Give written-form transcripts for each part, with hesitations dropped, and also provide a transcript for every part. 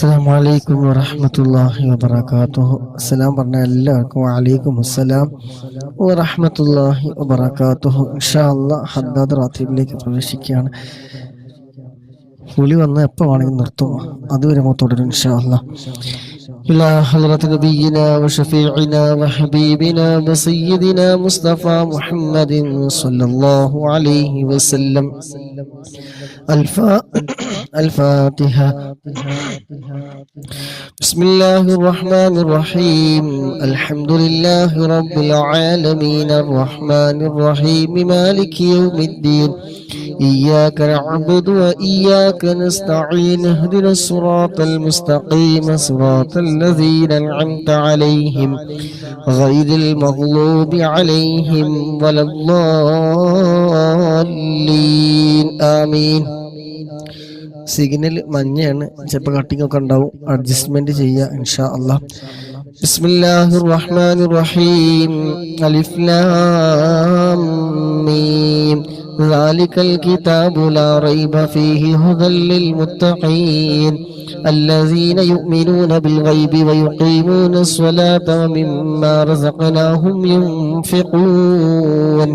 അസ്സലാമു അലൈക്കും വറഹ്മത്തുള്ളാഹി വബറകാതുഹു. അസ്സലാം പറഞ്ഞ എല്ലാവർക്കും വഅലൈക്കും അസ്സലാം വറഹ്മത്തുള്ളാഹി വബറകാതുഹു. ഇൻഷാ അല്ലാഹ് ഹദ്ദാദ് റാത്തീബിലേക്ക് പ്രവേശിക്കുകയാണ്. വിളി വന്ന് എപ്പോൾ വേണമെങ്കിൽ നിർത്തും, അതുവരെ തുടരും ഇൻഷാ അല്ലാഹ്. إلى حضرة نبينا وشفيعنا وحبيبنا وسيدنا مصطفى محمد صلى الله عليه وسلم. الفاتحة. بسم الله الرحمن الرحيم. الحمد لله رب العالمين الرحمن الرحيم مالك يوم الدين. إياك نعبد وإياك نستعين اهدنا الصراط المستقيم صراط الذين أنعمت عليهم غير المغضوب عليهم ولا الضالين آمين. സിഗ്നൽ മഞ്ഞയാണ്, ചിലപ്പോൾ കട്ടിങ് ഒക്കെ ഉണ്ടാവും, അഡ്ജസ്റ്റ്മെന്റ് ചെയ്യുക ഇൻഷാ അല്ലാഹ്. ബിസ്മില്ലാഹിർ റഹ്മാനിർ റഹീം. അലിഫ് ലാം മീം. ذلك الكتاب لا ريب فيه هدى للمتقين الذين يؤمنون بالغيب ويقيمون الصلاة ومما رزقناهم ينفقون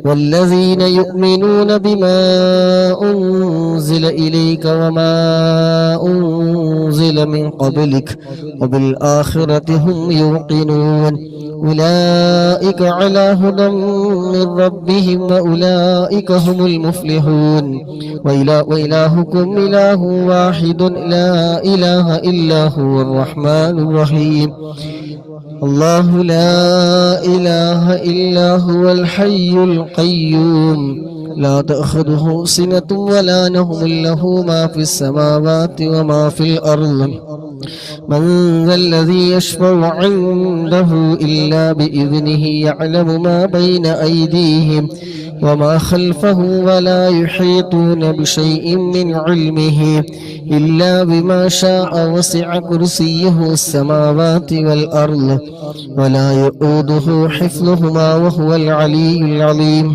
والذين يؤمنون بما أنزل إليك وما أنزل من قبلك وبالآخرة هم يوقنون أولئك على هدى من ربهم وأولئك هم المفلحون وإلهكم إله واحد لا إله إلا هو الرحمن الرحيم. الله لا إله إلا هو الحي القيوم لا تأخذه سنة ولا نوم له ما في السماوات وما في الأرض من ذا الذي يشفع عنده إلا بإذنه يعلم ما بين أيديهم وما خلفه ولا يحيطون بشيء من علمه إلا بما شاء وسع كرسيه السماوات والأرض ولا يؤوده حفظهما وهو العلي العظيم.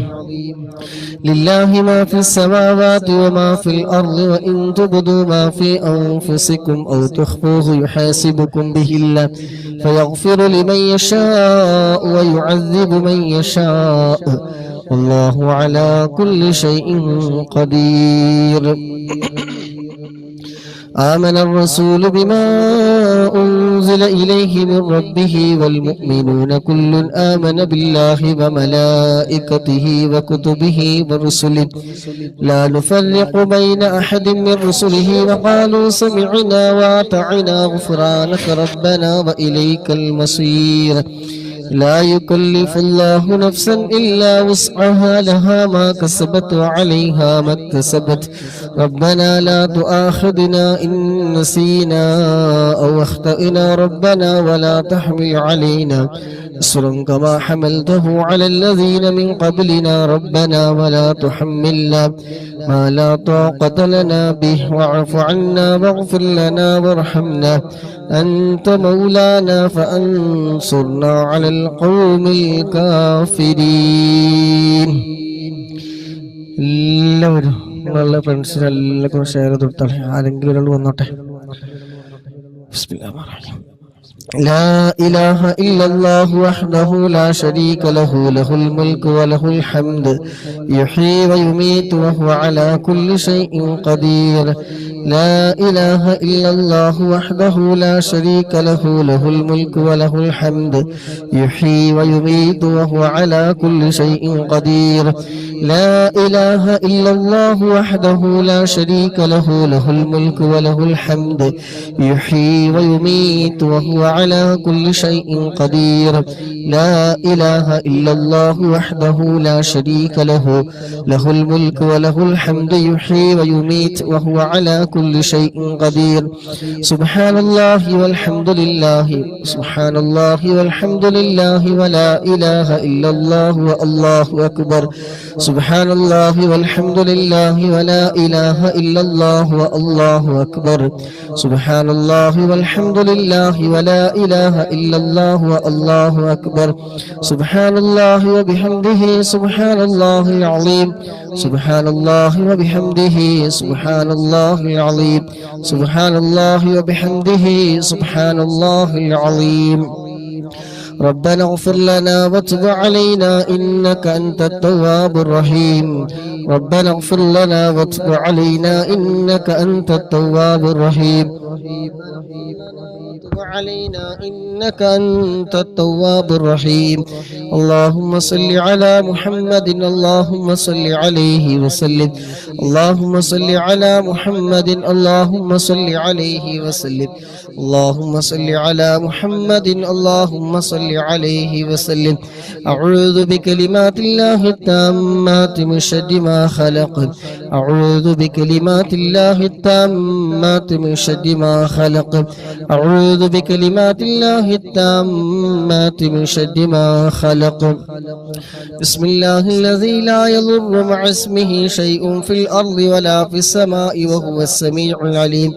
لله ما في السماوات وما في الأرض وإن تبدوا ما في أنفسكم أو تخفوه يحاسبكم به الله فيغفر لمن يشاء ويعذب من يشاء والله على كل شيء قدير. آمن الرسول بما أنزل إليه من ربه والمؤمنون كل آمن بالله وملائكته وكتبه ورسله لا نفرق بين أحد من رسله وقالوا سمعنا وأطعنا غفرانك ربنا وإليك المصير. لا يكلف الله نفسا إلا وسعها لها ما كسبت وعليها ما اكتسبت ربنا لا تؤاخذنا إن نسينا أو أخطأنا ربنا ولا تحمل علينا إصرا كما حملته على الذين من قبلنا ربنا ولا تحملنا ما لا طاقة لنا به واعف عنا واغفر لنا وارحمنا أنت مولانا فأنصرنا على القوم الكافرين. എല്ലാവരും നിങ്ങളുടെ ഫ്രണ്ട്സിന് എല്ലാവർക്കും ഷെയർ കൊടുത്താൽ ആരെങ്കിലും ഒരാൾ വന്നോട്ടെ. ബിസ്മില്ലാഹിർ റഹ്മാനിർ റഹീം. لا إله إلا الله وحده لا شريك له له الملك وله الحمد يحيي ويميت وهو على كل شيء قدير. لا إله إلا الله وحده لا شريك له له الملك وله الحمد يحيي ويميت وهو على كل شيء قدير. لا إله إلا الله وحده لا شريك له له الملك وله الحمد يحيي ويميت وهو على كل شيء قدير. لا إله إلا الله وحده لا شريك له له الملك وله الحمد يحيي ويميت وهو على كل شيء قدير. سبحان الله والحمد لله سبحان الله والحمد لله ولا إله إلا الله والله أكبر. سبحان الله والحمد لله ولا إله إلا الله والله أكبر. سبحان الله والحمد لله ولا لا إله إلا الله والله أكبر سبحان الله وبحمده سبحان الله العظيم سبحان الله وبحمده سبحان الله العظيم سبحان الله وبحمده سبحان الله العظيم ربنا اغفر لنا وتب علينا إنك أنت التواب الرحيم ربنا اغفر لنا وتب علينا إنك أنت التواب الرحيم وتب علينا إنك أنت التواب الرحيم اللهم صل على محمد اللهم صل عليه وسلم اللهم صل على محمد اللهم صل عليه وسلم اللهم صل على محمد اللهم صل عليه وسلم أعوذ بكلمات الله التامات من شر ما خلق أعوذ بكلمات الله التامات من شر ما خلق أعوذ بكلمات الله التامات من شر ما خلق بسم الله الذي لا يضر مع اسمه شيء في الأرض ولا في السماء وهو السميع العليم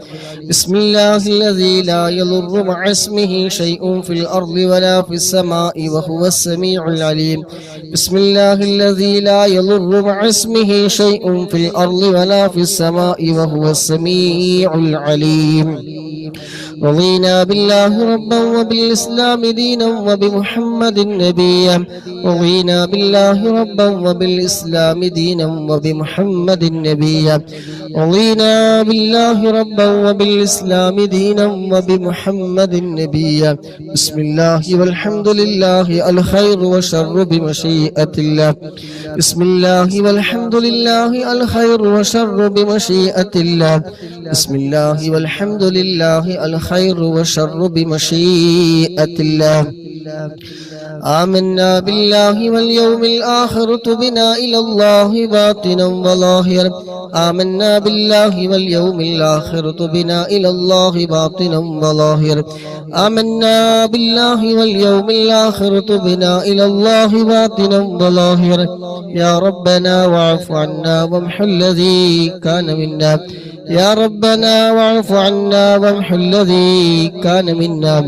بسم الله الذي لا يضر مع اسمه شيء في الأرض ولا في السماء وهو السميع العليم بسم الله الذي لا يضر مع اسمه شيء في الأرض ولا في السماء وهو السميع العليم رضينا بالله ربا وبالإسلام دينا وبمحمد نبيا رضينا بالله ربا وبالإسلام دينا وبمحمد نبيا رضينا بالله ربا وبالإسلام دينا وبمحمد نبيا بسم الله والحمد لله الخير والشر بمشيئة الله بسم الله والحمد لله الخير والشر بمشيئة الله بسم الله والحمد لله الخير والشر بمشيئة الله آمنا بالله واليوم الآخر تبنا إلى الله باطنا وظاهرا آمنا بالله واليوم الآخر تبنا إلى الله باطنا وظاهرا آمنا بالله واليوم الآخر تبنا إلى الله باطنا وظاهرا يا ربنا واعف عنا وامحو الذي كان منا يا ربنا واعف عنا وامحو الذي كان منا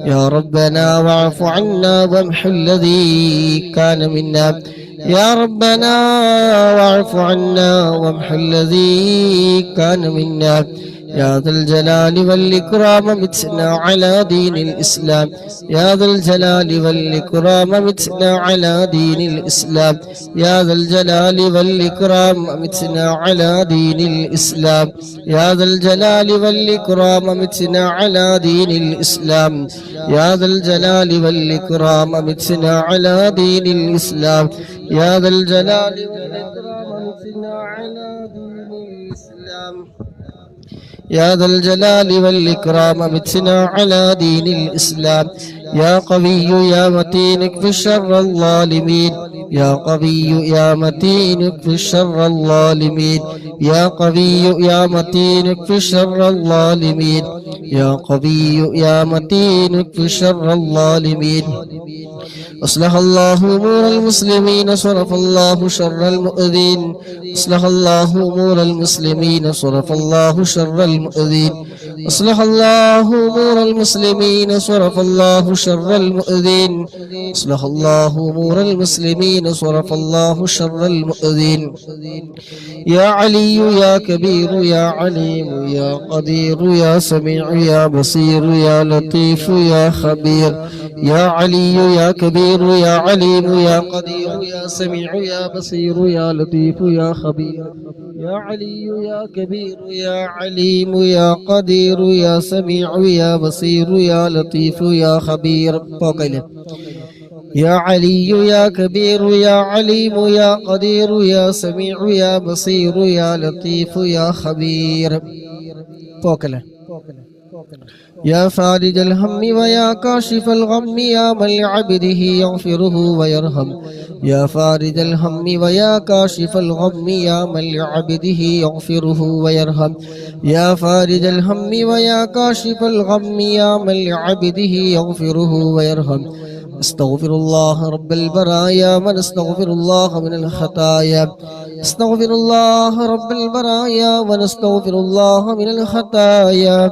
يا ربنا واعف عنا وامحو الذي كان منا يا ربنا واعف عنا وامحو الذي كان منا يا ذا الجلال والإكرام متنا على دين الإسلام يا ذا الجلال والإكرام متنا على دين الإسلام يا ذا الجلال والإكرام متنا على دين الإسلام يا ذا الجلال والإكرام متنا على دين الإسلام يا ذا الجلال والإكرام متنا على دين الإسلام يا ذا الجلال والإكرام متنا على دين الإسلام يا ذا الجلال والإكرام متنا على دين الإسلام يا قوي يا متين اكف شر الظالمين يا قوي يا متين اكف شر الظالمين يا قوي يا متين اكف شر الظالمين يا قوي يا متين اكف شر الظالمين أصلح الله أمور المسلمين صرف الله شر المؤذين أصلح الله أمور المسلمين صرف الله شر المؤذين أصلح الله أمور المسلمين صرف الله شر المؤذين أصلح الله أمور المسلمين صرف الله شر المؤذين يا علي يا كبير يا عليم يا قدير يا سميع يا بصير يا لطيف يا خبير يا علي يا كبير يا عليم يا قدير يا سميع يا بصير يا لطيف يا خبير يا علي يا كبير يا عليم يا قدير يا سميع يا بصير يا لطيف يا خبير يا علي يا كبير يا عليم يا قدير يا سميع يا بصير يا لطيف يا خبير يا فارج الهم ويا كاشف الغم يا من لعبده يغفره ويرحم يا فارج الهم ويا كاشف الغم يا من لعبده يغفره ويرحم يا فارج الهم ويا كاشف الغم يا من لعبده يغفره ويرحم استغفر الله رب البرايا من استغفر الله من الخطايا استغفر الله رب البرايا ونستغفر الله من الخطايا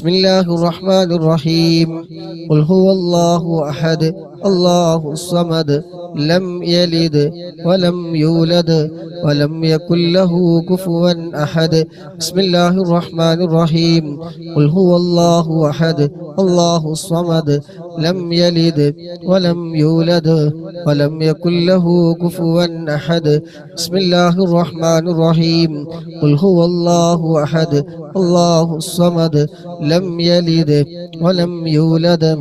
بسم الله الرحمن الرحيم قل هو الله أحد الله الصمد لم يلد ولم يولد ولم يكن له كفوا أحد بسم الله الرحمن الرحيم قل هو الله أحد الله الصمد لم يلد ولم يولد ولم يكن له كفوا أحد بسم الله الرحمن الرحيم قل هو الله أحد الله الصمد لم يلد ولم يولد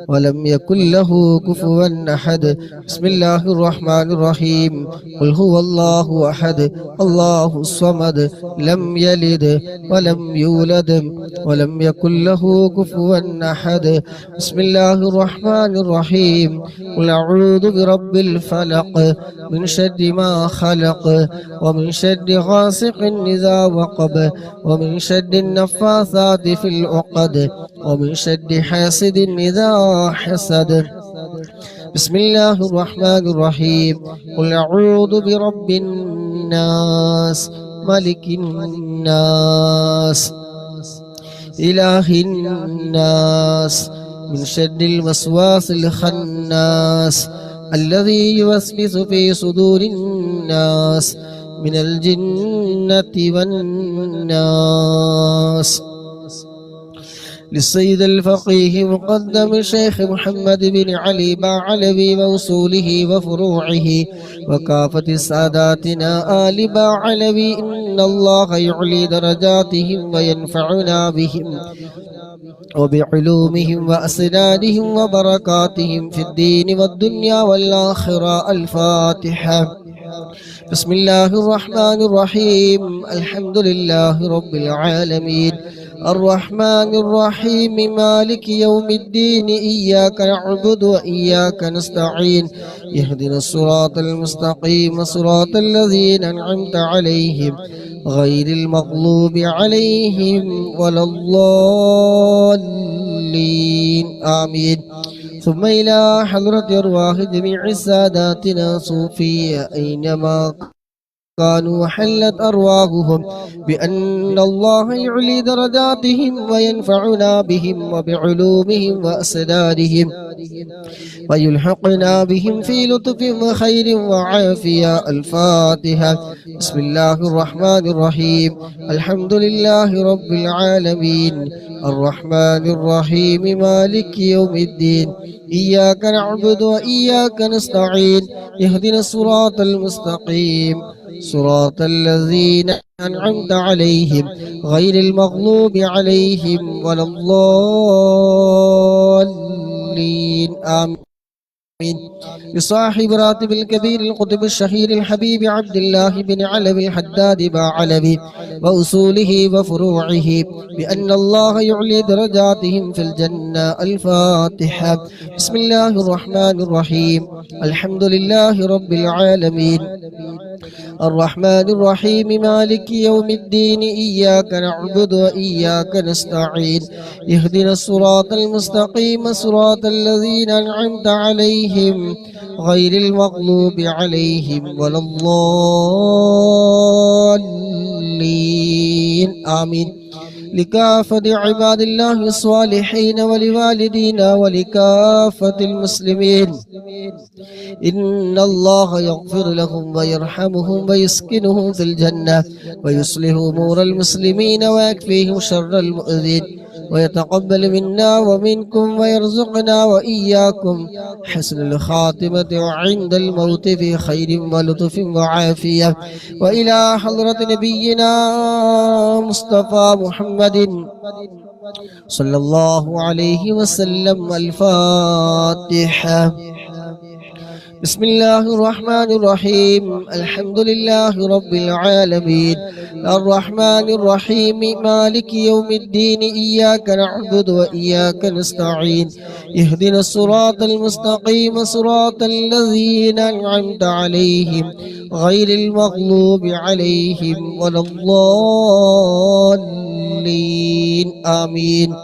ولم يكن له كفوا أحد بسم الله الرحمن الرحيم قل هو الله أحد الله الصمد لم يلد ولم يولد ولم يكن له كفوا أحد بسم الله الرحمن الرحيم قل أعوذ برب الفلق من شر ما خلق ومن شر غاسق إذا وقب ومن شر النفاثات في العقد ومن شر حاسد إذا حسد بسم الله الرحمن الرحيم قل أعوذ برب الناس ملك الناس إله الناس من شر الوسواس الخناس الذي يوسوس في صدور الناس من الجنة والناس للسيد الفقيه مقدم الشيخ محمد بن علي باعلوي وأصوله وفروعه وكافة ساداتنا آل باعلوي إن الله يعلي درجاتهم وينفعنا بهم وبعلومهم وأسنادهم وبركاتهم في الدين والدنيا والآخرة. الفاتحة. بسم الله الرحمن الرحيم الحمد لله رب العالمين الرحمن الرحيم مالك يوم الدين إياك نعبد وإياك نستعين اهدنا الصراط المستقيم صراط الذين أنعمت عليهم غير المغلوب عليهم ولا الضالين آمين. ثم إلى حضرة أرواح جميع ساداتنا صوفية أينما كانوا حلت أرواحهم بأن الله يعلي درجاتهم وينفعنا بهم وبعلومهم وأسرارهم ويلحقنا بهم في لطف وخير وعافية. الفاتحة. بسم الله الرحمن الرحيم الحمد لله رب العالمين الرحمن الرحيم مالك يوم الدين إياك نعبد وإياك نستعين اهدنا الصراط المستقيم صراط الذين أنعمت عليهم غير المغلوب عليهم ولا الضالين آمين. لصاحب راتب الكبير القطب الشهير الحبيب عبد الله بن علوي الحداد باعلوي وأصوله وفروعه بأن الله يعلي درجاتهم في الجنة. الفاتحة. بسم الله الرحمن الرحيم الحمد لله رب العالمين الرحمن الرحيم مالك يوم الدين إياك نعبد وإياك نستعين اهدنا الصراط المستقيم صراط الذين أنعمت عليهم غير المغلوب عليهم ولا الضالين آمين. لكافة عباد الله الصالحين ولوالدينا ولكافة المسلمين إن الله يغفر لهم ويرحمهم ويسكنهم في الجنة ويصلح أمور المسلمين ويكفيهم شر المؤذين ويتقبل منا ومنكم ويرزقنا وإياكم حسن الخاتمة وعند الموت في خير ولطف وعافية. وإلى حضرة نبينا مصطفى محمد صلى الله عليه وسلم. الفاتحة. بسم الله الرحمن الرحيم الحمد لله رب العالمين الرحمن الرحيم مالك يوم الدين إياك نعبد وإياك نستعين اهدنا الصراط المستقيم صراط الذين أنعمت عليهم غير المغلوب عليهم ولا الضالين آمين.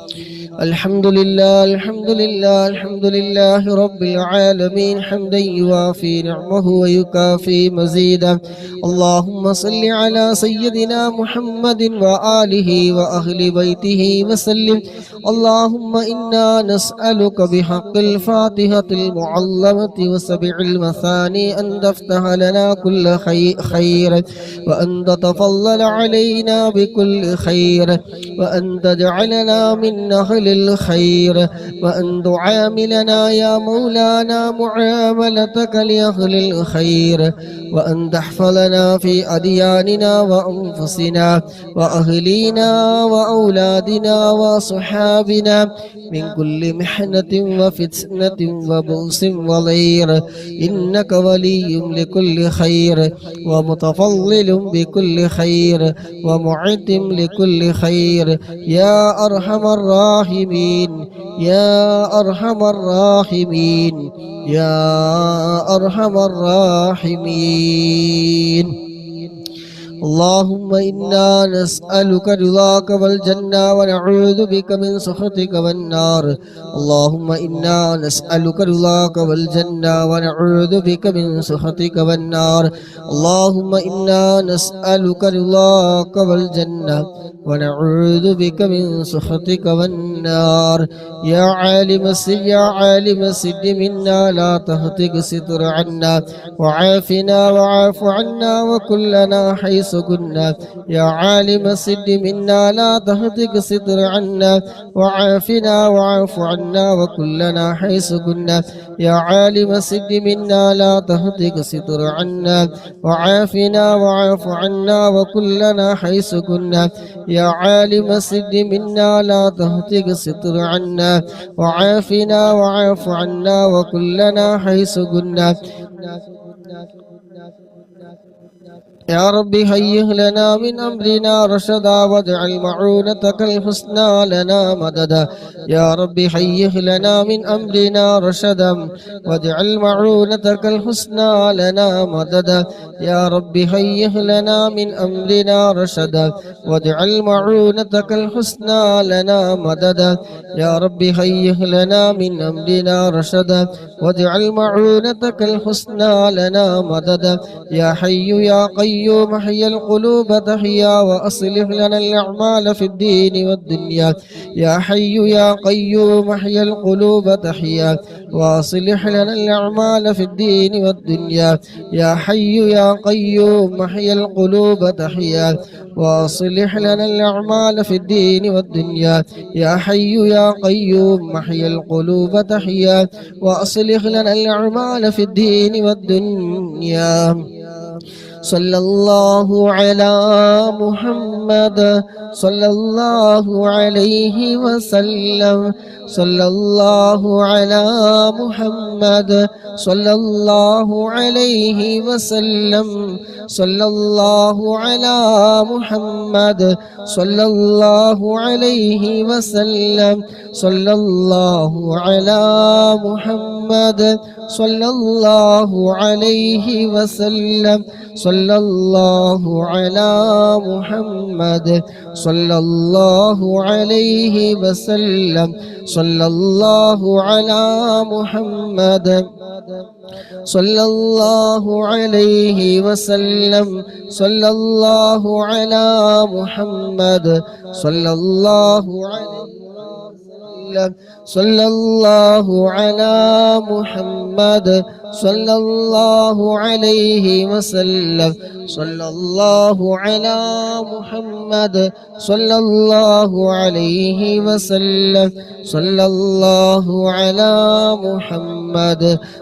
الحمد لله الحمد لله الحمد لله رب العالمين حمدا يوافي نعمه ويكافي مزيدا. اللهم صل على سيدنا محمد وآله وأهل بيته وسلم. اللهم إنا نسألك بحق الفاتحة المعلمة وسبع المثاني أن تفتح لنا كل خير، وأن تتفضل علينا بكل خير، وأن تجعلنا من أهل الخير، وأن تعاملنا يا مولانا معاملتك لأهل الخير، وأن تحفظنا في أدياننا وأنفسنا وأهلينا وأولادنا وصحابنا من كل محنة وفتنة وبؤس وضير، إنك ولي لكل خير ومتفضل بكل خير ومعد لكل خير يا أرحم الراحمين يا أرحم الراحمين يا أرحم الراحمين. اللهم إنا نسألك رضاك والجنة ونعوذ بك من سخطك والنار. اللهم إنا نسألك رضاك والجنة ونعوذ بك من سخطك والنار. اللهم إنا نسألك رضاك والجنة ونعوذ بك من سخطك والنار. يا عالم السر يا عالم السر منا لا تهتك ستر عنا، وعافنا وعاف عنا وكلنا حيث كنا. يا عالم السر منا لا تهتك ستر عنا، وعافنا وعاف عنا وكلنا حيث كنا. يا عالم السر منا لا تهتك ستر عنا، وعافنا وعاف عنا وكلنا حيث كنا. يا عالم السر منا لا تهتك ستر عنا، وعافنا وعاف عنا وكلنا حيث كنا. يا رب هيئ لنا من أمرنا رشدا، واجعل معونتك الحسنى لنا مددا. يا رب هيئ لنا من أمرنا رشدا، واجعل معونتك الحسنى لنا مددا. يا رب هيئ لنا من أمرنا رشدا، واجعل معونتك الحسنى لنا مددا. يا رب هيئ لنا من أمرنا رشدا، واجعل معونتك الحسنى لنا مددا. يا حي يا قيوم احيي القلوب تحيا، وأصلح لنا الأعمال في الدين والدنيا. يا حي يا قيوم احيي القلوب تحيا، وأصلح لنا الأعمال في الدين والدنيا. يا حي يا قيوم احيي القلوب تحيا، وأصلح لنا الأعمال في الدين والدنيا. يا حي يا قيوم احيي القلوب تحيا، وأصلح لنا الأعمال في الدين والدنيا. صلى الله على محمد صلى الله عليه وسلم. صلى الله على محمد صلى الله عليه وسلم. صلى الله على محمد صلى الله عليه وسلم. صلى الله على محمد صلى الله عليه وسلم. صلى الله على محمد صلى الله عليه وسلم. صلى الله على محمد صلى الله عليه وسلم. صلى الله على محمد صلى الله عليه وسلم. صلى الله على محمد صلى الله عليه وسلم. صلى الله على محمد صلى الله عليه وسلم. صلى الله على محمد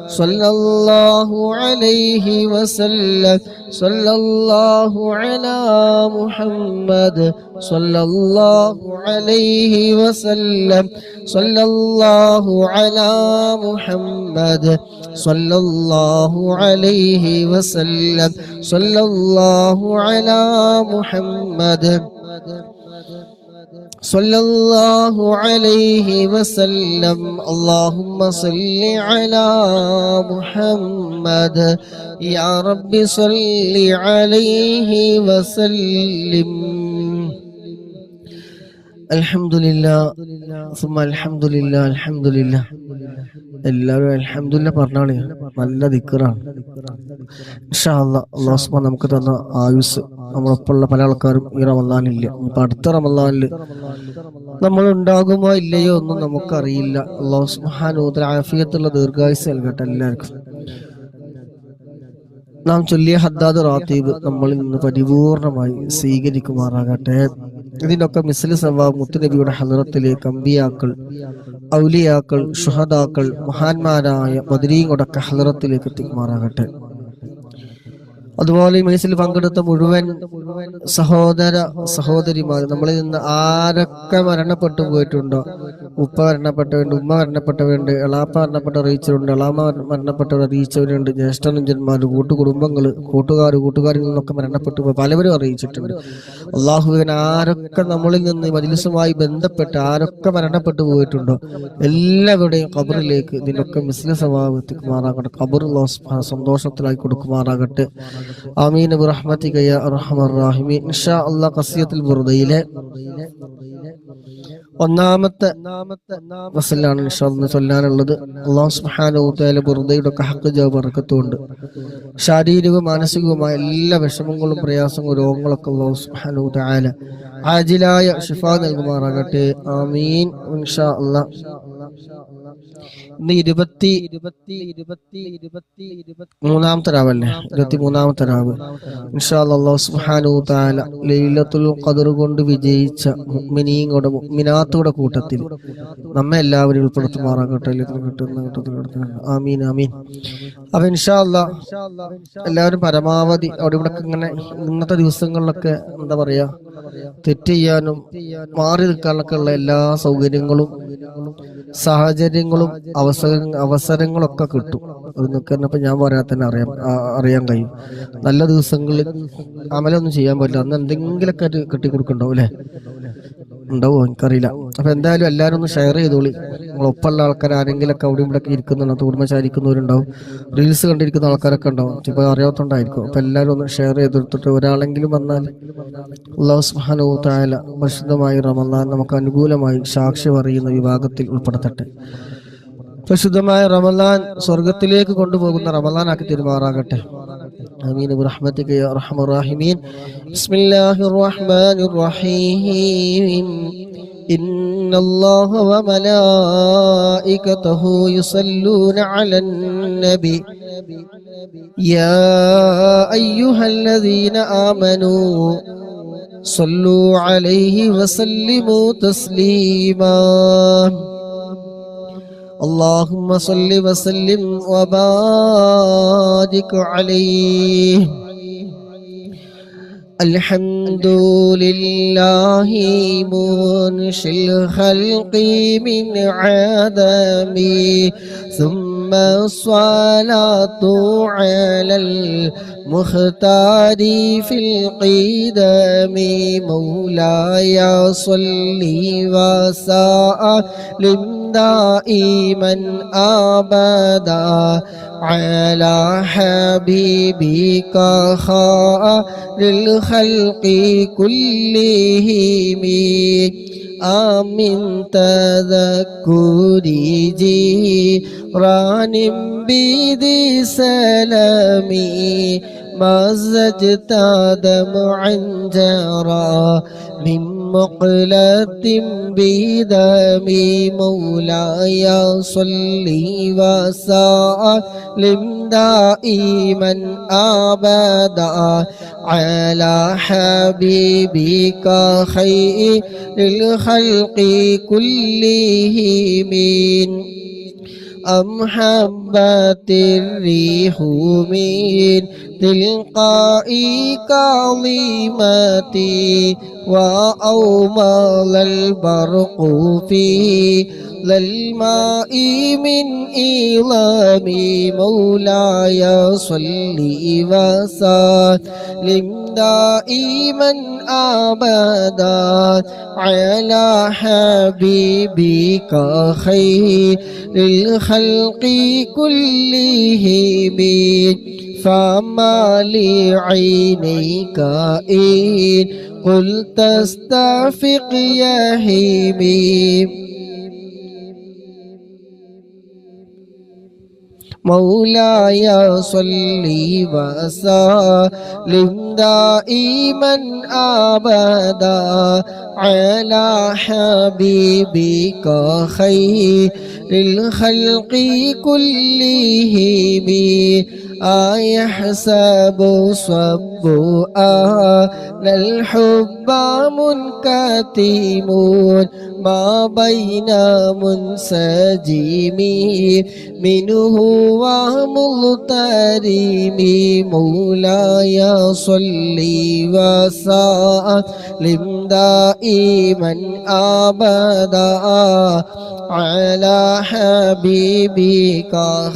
صلى الله عليه وسلم. صلى الله على محمد صلى الله عليه وسلم. صلى الله على محمد صلى الله عليه وسلم. صلى الله على محمد صلى الله عليه وسلم. اللهم صل على محمد يا رب صل عليه وسلم. അൽഹംദുലില്ലാഹ് സുമ്മ അൽഹംദുലില്ലാഹ് അൽഹംദുലില്ലാഹ്. എല്ലാവരും അൽഹംദുലില്ലാഹ് പറഞ്ഞാളി. നല്ല ദിക്റാണ്. ഇൻഷാ അല്ലാഹ് അല്ലാഹു സുബ്ഹാനഹു നമുക്ക് തന്ന ആയുസ് നമ്മളൊപ്പമുള്ള പല ആൾക്കാരും ഈ റമളാനില്ല. ഇപ്പൊ അടുത്ത റമളാനിൽ നമ്മൾ ഉണ്ടാകുമോ ഇല്ലയോ ഒന്നും നമുക്കറിയില്ല. അല്ലാഹു സുബ്ഹാനഹു വ തആല ആഫിയത്തുള്ള ദീർഘായുസ് നൽകട്ടെ എല്ലാവർക്കും. നാം ചൊല്ലിയ ഹദ്ദാദ് റാത്തീബ് നമ്മളിൽ നിന്ന് പരിപൂർണമായി സ്വീകരിക്കുമാറാകട്ടെ. ഇതിനൊക്കെ മിസ്ലി സവാബ് മുത്തുനബിയുടെ ഹളറത്തിലേക്ക് അമ്പിയാക്കൾ, ഔലിയാക്കൾ, ഷുഹദാക്കൾ, മഹാന്മാരായ ബദരീങ്ങളുടെ ഹളറത്തിലേക്ക് എത്തിക്കുമാറാകട്ടെ. അതുപോലെ ഈ മൈസിൽ പങ്കെടുത്ത മുഴുവൻ സഹോദര സഹോദരിമാർ, നമ്മളിൽ നിന്ന് ആരൊക്കെ മരണപ്പെട്ടു പോയിട്ടുണ്ടോ, ഉപ്പ മരണപ്പെട്ടവരുണ്ട്, ഉമ്മ മരണപ്പെട്ടവരുണ്ട്, എളാപ്പ മരണപ്പെട്ട അറിയിച്ചവരുണ്ട്, എളാമ മരണപ്പെട്ടവർ അറിയിച്ചവരുണ്ട്, ജ്യേഷ്ഠനുജന്മാർ, കൂട്ടുകുടുംബങ്ങൾ, കൂട്ടുകാരിൽ നിന്നൊക്കെ മരണപ്പെട്ടു പോയി പലവരും അറിയിച്ചിട്ടുണ്ട്. അള്ളാഹുവിന് ആരൊക്കെ നമ്മളിൽ നിന്ന് മജ്‌ലിസുമായി ബന്ധപ്പെട്ട് ആരൊക്കെ മരണപ്പെട്ടു പോയിട്ടുണ്ടോ എല്ലാവരുടെയും ഖബറിലേക്ക് ഇതിനൊക്കെ മിസ്ല സവാബ് എത്തിക്കുമാറാകട്ടെ. ഖബർ സന്തോഷത്തിലായി കൊടുക്കുമാറാകട്ടെ. ആമീൻ ബിറഹ്മതിക യാ അർഹമർ റഹീമീൻ. ഇൻഷാ അല്ലാഹ് ഖസിയത്തുൽ ബുർദയിലെ ഒന്നാമത്തെ വസലാണ് ഇൻഷാ അല്ലാഹ് ചൊല്ലാനുള്ളത്. അല്ലാഹു സുബ്ഹാനഹു വ തആല ബുർദയുടെ ഹഖ് ജവാബ് ബറകത്തുണ്ട്. ശാരീരികവും മാനസികവുമായ എല്ലാ വിഷമങ്ങളും പ്രയാസങ്ങളും രോഗങ്ങളൊക്കെ അല്ലാഹു സുബ്ഹാനഹു വ തആല ആജിലായ ശിഫ നൽകുമാറാകട്ടെ. ആമീൻ ഇൻഷാ അല്ലാഹ്. ഇന്ന് 23-ാമത്തെ രാവല്ലേ, 23-ാമത്തെ രാവ്. ഇൻഷാ അല്ലാഹ് അല്ലാഹു സുബ്ഹാനഹു വ തആല ലൈലത്തുൽ ഖദർ കൊണ്ട് വിജയിച്ച മുഅ്മിനീങ്ങളുടെ മുഅ്മിനാത്തുകളുടെ കൂട്ടത്തിൽ നമ്മെ എല്ലാവരും ഉൾപ്പെടുത്തുമാറാകട്ടെ. ആമീൻ ആമീൻ. അപ്പൊ ഇൻഷാ അല്ലാഹ് എല്ലാവരും പരമാവധി അവിടെ ഇവിടെ ഇങ്ങനെ ഇന്നത്തെ ദിവസങ്ങളിലൊക്കെ എന്താ പറയാ തെറ്റ് ചെയ്യാനും മാറി നിൽക്കാനൊക്കെ ഉള്ള എല്ലാ സൗകര്യങ്ങളും സാഹചര്യങ്ങളും അവസരങ്ങളൊക്കെ കിട്ടും. അത് നിൽക്കുന്നപ്പോ ഞാൻ പറയാൻ തന്നെ അറിയാൻ കഴിയും. നല്ല ദിവസങ്ങളിൽ അമലൊന്നും ചെയ്യാൻ പറ്റില്ല, അന്ന് എന്തെങ്കിലുമൊക്കെ കെട്ടിക്കൊടുക്കണ്ടാവും അല്ലെ, ഉണ്ടാവോ എനിക്കറിയില്ല. അപ്പൊ എന്തായാലും എല്ലാവരും ഒന്ന് ഷെയർ ചെയ്തോളി. നമ്മളൊപ്പമുള്ള ആൾക്കാർ ആരെങ്കിലൊക്കെ അവിടെ ഇവിടെ കുടുംബം കുടുംബശാരിക്കുന്നവരുണ്ടാവും, റീൽസ് കണ്ടിരിക്കുന്ന ആൾക്കാരൊക്കെ ഉണ്ടാവും, ചിലപ്പോൾ അറിയാത്തോണ്ടായിരിക്കും. അപ്പൊ എല്ലാവരും ഒന്ന് ഷെയർ ചെയ്തെടുത്തിട്ട് ഒരാളെങ്കിലും വന്നാൽ അല്ലാഹു സുബ്ഹാനഹു വ തആല പരിശുദ്ധമായ റമളാൻ നമുക്ക് അനുകൂലമായി സാക്ഷി പറയുന്ന വിഭാഗത്തിൽ ഉൾപ്പെടുത്തട്ടെ. പരിശുദ്ധമായ റമളാൻ സ്വർഗത്തിലേക്ക് കൊണ്ടുപോകുന്ന റമളാനാക്കി തീരുമാറാകട്ടെ. ആമീൻ ബിറഹ്മതിക യാ അർഹമർ റഹീമീൻ. ബിസ്മില്ലാഹിർ റഹ്മാനിർ റഹീം. ഇന്നല്ലാഹ വ മലായികതഹു യുസല്ലൂന അലൻ നബി യാ അയ്യുഹല്ലദീന ആമനൂ സല്ലൂ അലൈഹി വസല്ലിമൂ തസ്ലീമാ. اللهم صل وسلم وبارك عليه. الحمد لله منشئ الخلق من عدم ثم الصلاة على المختار في القدم. مولاي صل وسلم دائما أبدا على حبيبك خير الخلق كلهم. آمن تذكر جيران بذي سلامي مزجت دمعا جرى من مقلة بدمي. مولاي صل وسلم دائما أبدا على حبيبك خير الخلق كلهم. أم حبت الريح من تلقاء كظيمتي وأومض البرق في للماء من إيلامي. مولاي صل وسلم دائما أبدا على حبيبك خير الخلق كلهم. فما لعينيك إن قل تستفق يا حبيب مولاي صل وسلم دائما أبدا على حبيبك خير الخلق كلهم أيحسب صب أن الحب منكتم ما بين منسجم منه ومغترم مولاي صل وسلم دائما أبدا على حبيبك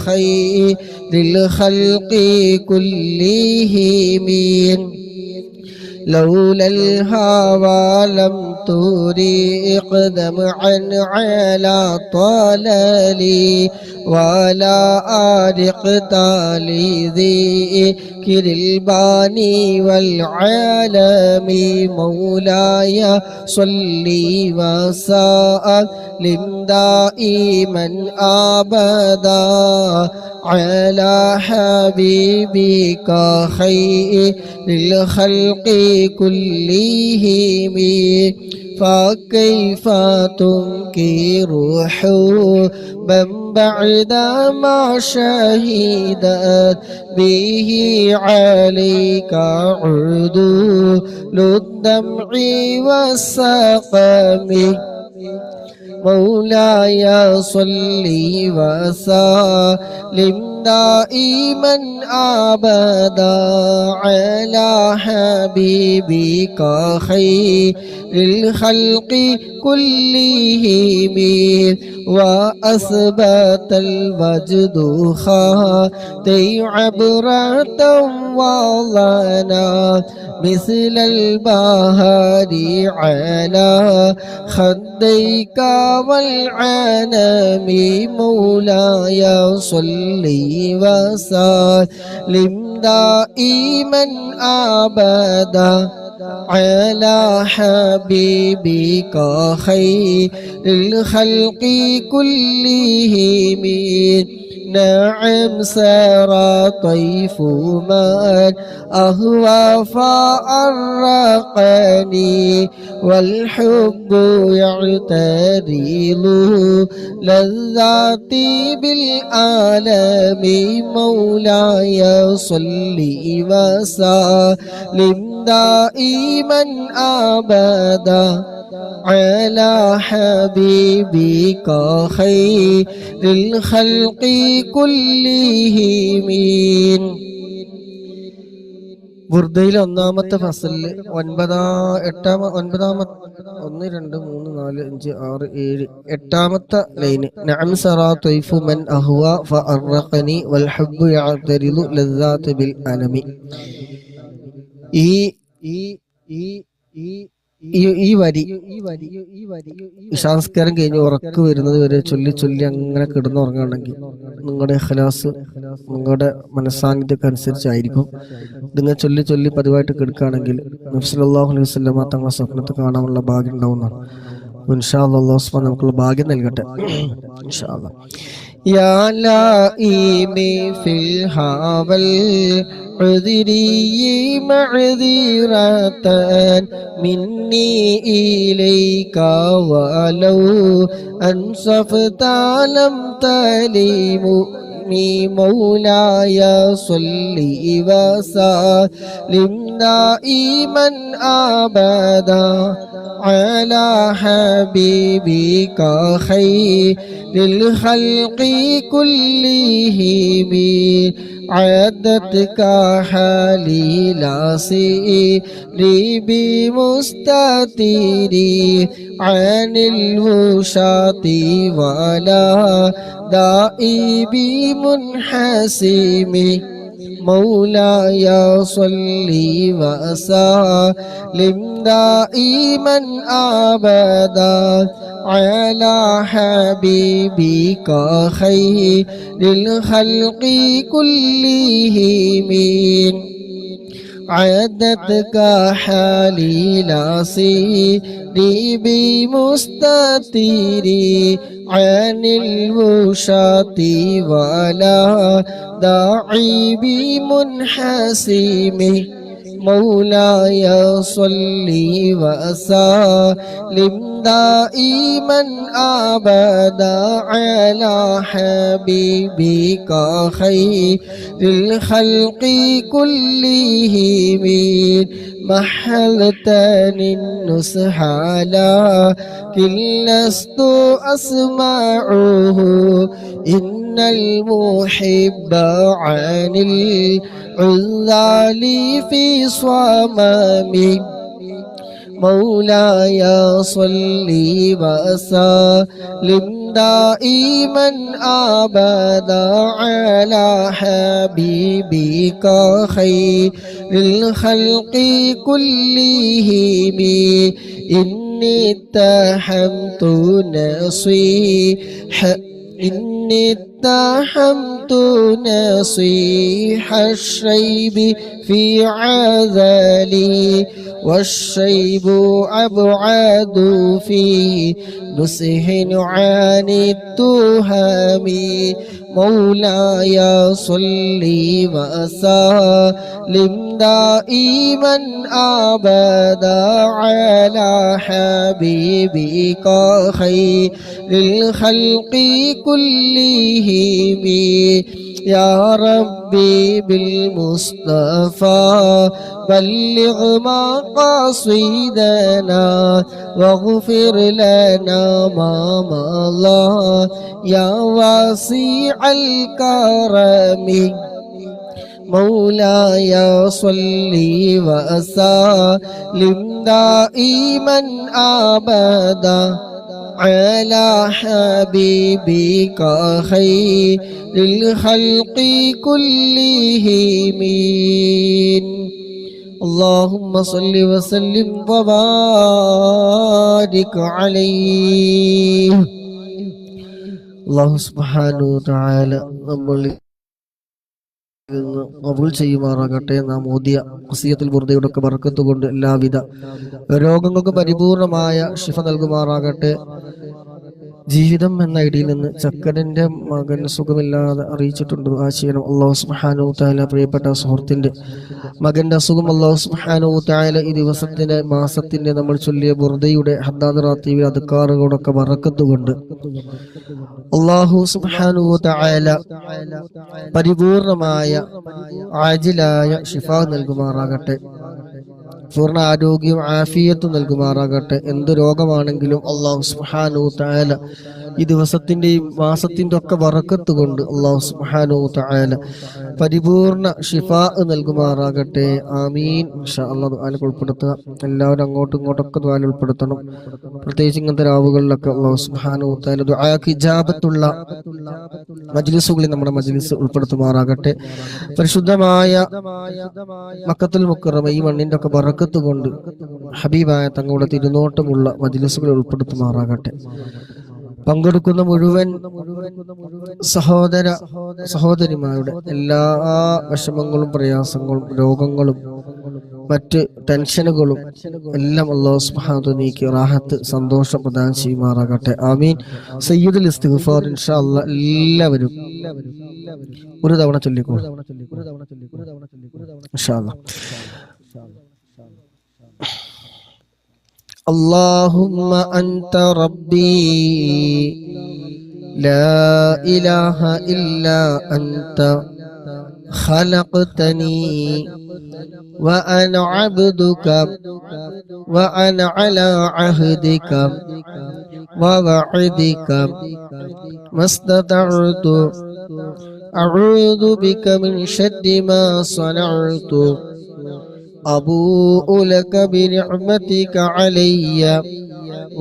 خير الخلق كلهم لولا الهوى لم تريق دمعا على طلالي ولا أرقت لذكر الباني والعالم مولاي صل وسلم دائما أبدا على حبيبك خير الخلق كلهم فكيف تنكر حبا بعدما شهدت به عليك عدول الدمع والسقم مولاي صل وسلم دائما أبدا على حبيبك خير الخلق كلهم وأثبت الوجد خاتي عبرة وظنا مثل البهار على خديك والعنم مولاي صل وسلم دائما أبدا على حبيبك خير الخلق كلهم نعم سرى طيف من أهوى فأرقني والحب يعترض لذاتي بالعالم مولاي صل وسلم دائما أبدا على حبيبك خير الخلق كلهم ബുർദയിലെ ഒന്നാമത്തെ ഫസലില് 9 എട്ടാമത്തെ ലൈന് നഅം സറാ തൈഫു മൻ അഹ്വ ഫഅർഖനി വൽ ഹബ്ബു യഅ്തരിദു ലദ്ദാത ബിൽ അനമി. ഈ വരി ഇശാസ്കാരം കഴിഞ്ഞ് ഉറക്ക് വരുന്നത് വരെ ചൊല്ലി ചൊല്ലി അങ്ങനെ കിടന്നുറങ്ങുകയാണെങ്കിൽ നിങ്ങളുടെ ഇഖ്ലാസ് നിങ്ങളുടെ മനസ്സാന്നിധ്യമൊക്കെ അനുസരിച്ചായിരിക്കും. നിങ്ങൾ ചൊല്ലി ചൊല്ലി പതിവായിട്ട് കിടക്കുകയാണെങ്കിൽ നബി സല്ലല്ലാഹു അലൈഹി വസല്ലമ തങ്ങളെ സ്വപ്നത്തിൽ കാണാനുള്ള ഭാഗ്യം ഉണ്ടാവുന്നതാണ്. ഇൻഷാ അല്ലാഹ് അല്ലാഹു സുബ്ഹാനഹു നമുക്കുള്ള ഭാഗ്യം നൽകട്ടെ ഇൻഷാ അല്ലാഹ്. യാ ലഈമി ഫിൽ ഹാവൽ عذري معذرة مني إليك ولو أنصفت لم تلمني مولاي صل وسلم دائما أبدا على حبيبك خير الخلق كلهم عدتك حالي لا سيري بمستتيري عن الوشاة ولا دائي بمنحسم مولاي صل وسلم دائما أبدا على حبيبك خير الخلق كلهم عادتك حالي لا سيري بمستتيري عن الوشاة ولا داعي بمنحسمي مولاي صل وسلم دائما أبدا على حبيبك خير الخلق كلهم محلتني النصح لكن لست أسمعه إن المحب عن العذال في صمامي مولاي صل وسلم دائما أبدا على حبيبك خير الخلق كلهم إني اتهمت نصيح الشيب في عذلي والشيب أبعد في نصح عن التهم مولاي صل وسلم دائما أبدا على حبيبك خير الخلق كلهم يا ربي بالمصطفى بلغ مقاصدنا واغفر لنا ما مضى يا واسع الكرم مولاي صل وسلم دائما أبدا على حبيبك خير الخلق كلهم اللهم صل وسلم وبارك عليه الله سبحانه وتعالى നമ്മൾ കബൂൽ ചെയ്യുമാറാകട്ടെ. നാം ഓതിയ ഖുസിയത്തുൽ ബുർദയുടെ ഒക്കെ ബർക്കത്ത് കൊണ്ട് എല്ലാവിധ രോഗങ്ങൾക്ക് പരിപൂർണമായ ശിഫ നൽകുമാറാകട്ടെ. ജീവിതം എന്ന ഐഡിയിൽ നിന്ന് ചക്കരന്റെ മകൻ സുഖമില്ലാതെ അറിയിച്ചിട്ടുണ്ട്. ആ ചെയ്യണം അല്ലാഹു സുബ്ഹാനഹു തആല പ്രിയപ്പെട്ട സുഹൃത്തിന്റെ മകന്റെ അസുഖം അല്ലാഹു സുബ്ഹാനഹു തആല ഈ ദിവസത്തിന്റെ മാസത്തിന്റെ നമ്മൾ ചൊല്ലിയ ബുർദയുടെ ഹദ്ദാദ് റാത്തീബിൽ അദ്കാറുകളൊക്കെ ബർക്കത്ത് കൊണ്ട് അല്ലാഹു സുബ്ഹാനഹു തആല പരിപൂർണമായ ആജിലായ ശിഫ നൽകുമാറാകട്ടെ. പൂർണ്ണ ആരോഗ്യവും ആഫിയത്തും നൽകുമാറാകട്ടെ. എന്ത് രോഗമാണെങ്കിലും അല്ലാഹു സുബ്ഹാനഹു തആല ഈ ദിവസത്തിന്റെയും മാസത്തിന്റെ ഒക്കെ ബറക്കത്ത് കൊണ്ട് അല്ലാഹു സുബ്ഹാനഹു തആല പരിപൂർണ ശിഫാ നൽകുമാറാകട്ടെ. ആമീൻ. ഇൻഷാ അല്ലാഹ് ദുആയിൽ ഉൾപ്പെടുത്തുക. എല്ലാവരും അങ്ങോട്ടും ഇങ്ങോട്ടൊക്കെ ദുആയിൽ ഉൾപ്പെടുത്തണം. പ്രത്യേകിച്ച് ഇങ്ങനത്തെ രാവുകളിലൊക്കെ അല്ലാഹു സുബ്ഹാനഹു തആല ദുആക്ക് ഇജാബത്തുള്ള മജ്ലിസുകളിൽ നമ്മുടെ മജ്ലിസ് ഉൾപ്പെടുത്തുമാറാകട്ടെ. പരിശുദ്ധമായ മക്കത്തുൽ മുക്കറമ ഈ മണ്ണിന്റെ ഒക്കെ ബറക്കത്ത് കൊണ്ട് ഹബീബായ തങ്ങളുടെ തിരുനോട്ടമുള്ള മജ്ലിസുകളിൽ ഉൾപ്പെടുത്തുമാറാകട്ടെ. പങ്കെടുക്കുന്ന മുഴുവൻ സഹോദരിമാരുടെ എല്ലാ വിഷമങ്ങളും പ്രയാസങ്ങളും രോഗങ്ങളും മറ്റ് ടെൻഷനുകളും എല്ലാം അല്ലാഹു സുബ്ഹാനഹു വ തആല നീക്കി റാഹത്ത് സന്തോഷം പ്രദാനം ചെയ്യുമാറാകട്ടെ. ആമീൻ. സയ്യിദുൽ ഇസ്തിഗ്ഫാർ ഇൻഷാ അല്ലാഹ് എല്ലാവരും ഒരു തവണ ചൊല്ലിക്കോളൂ ഇൻഷാ അല്ലാഹ്. اللهم أنت ربي لا إله إلا أنت خلقتني وأنا عبدك وأنا على عهدك ووعدك ما استطعت أعوذ بك من شر ما صنعت أبوء لك بنعمتك علي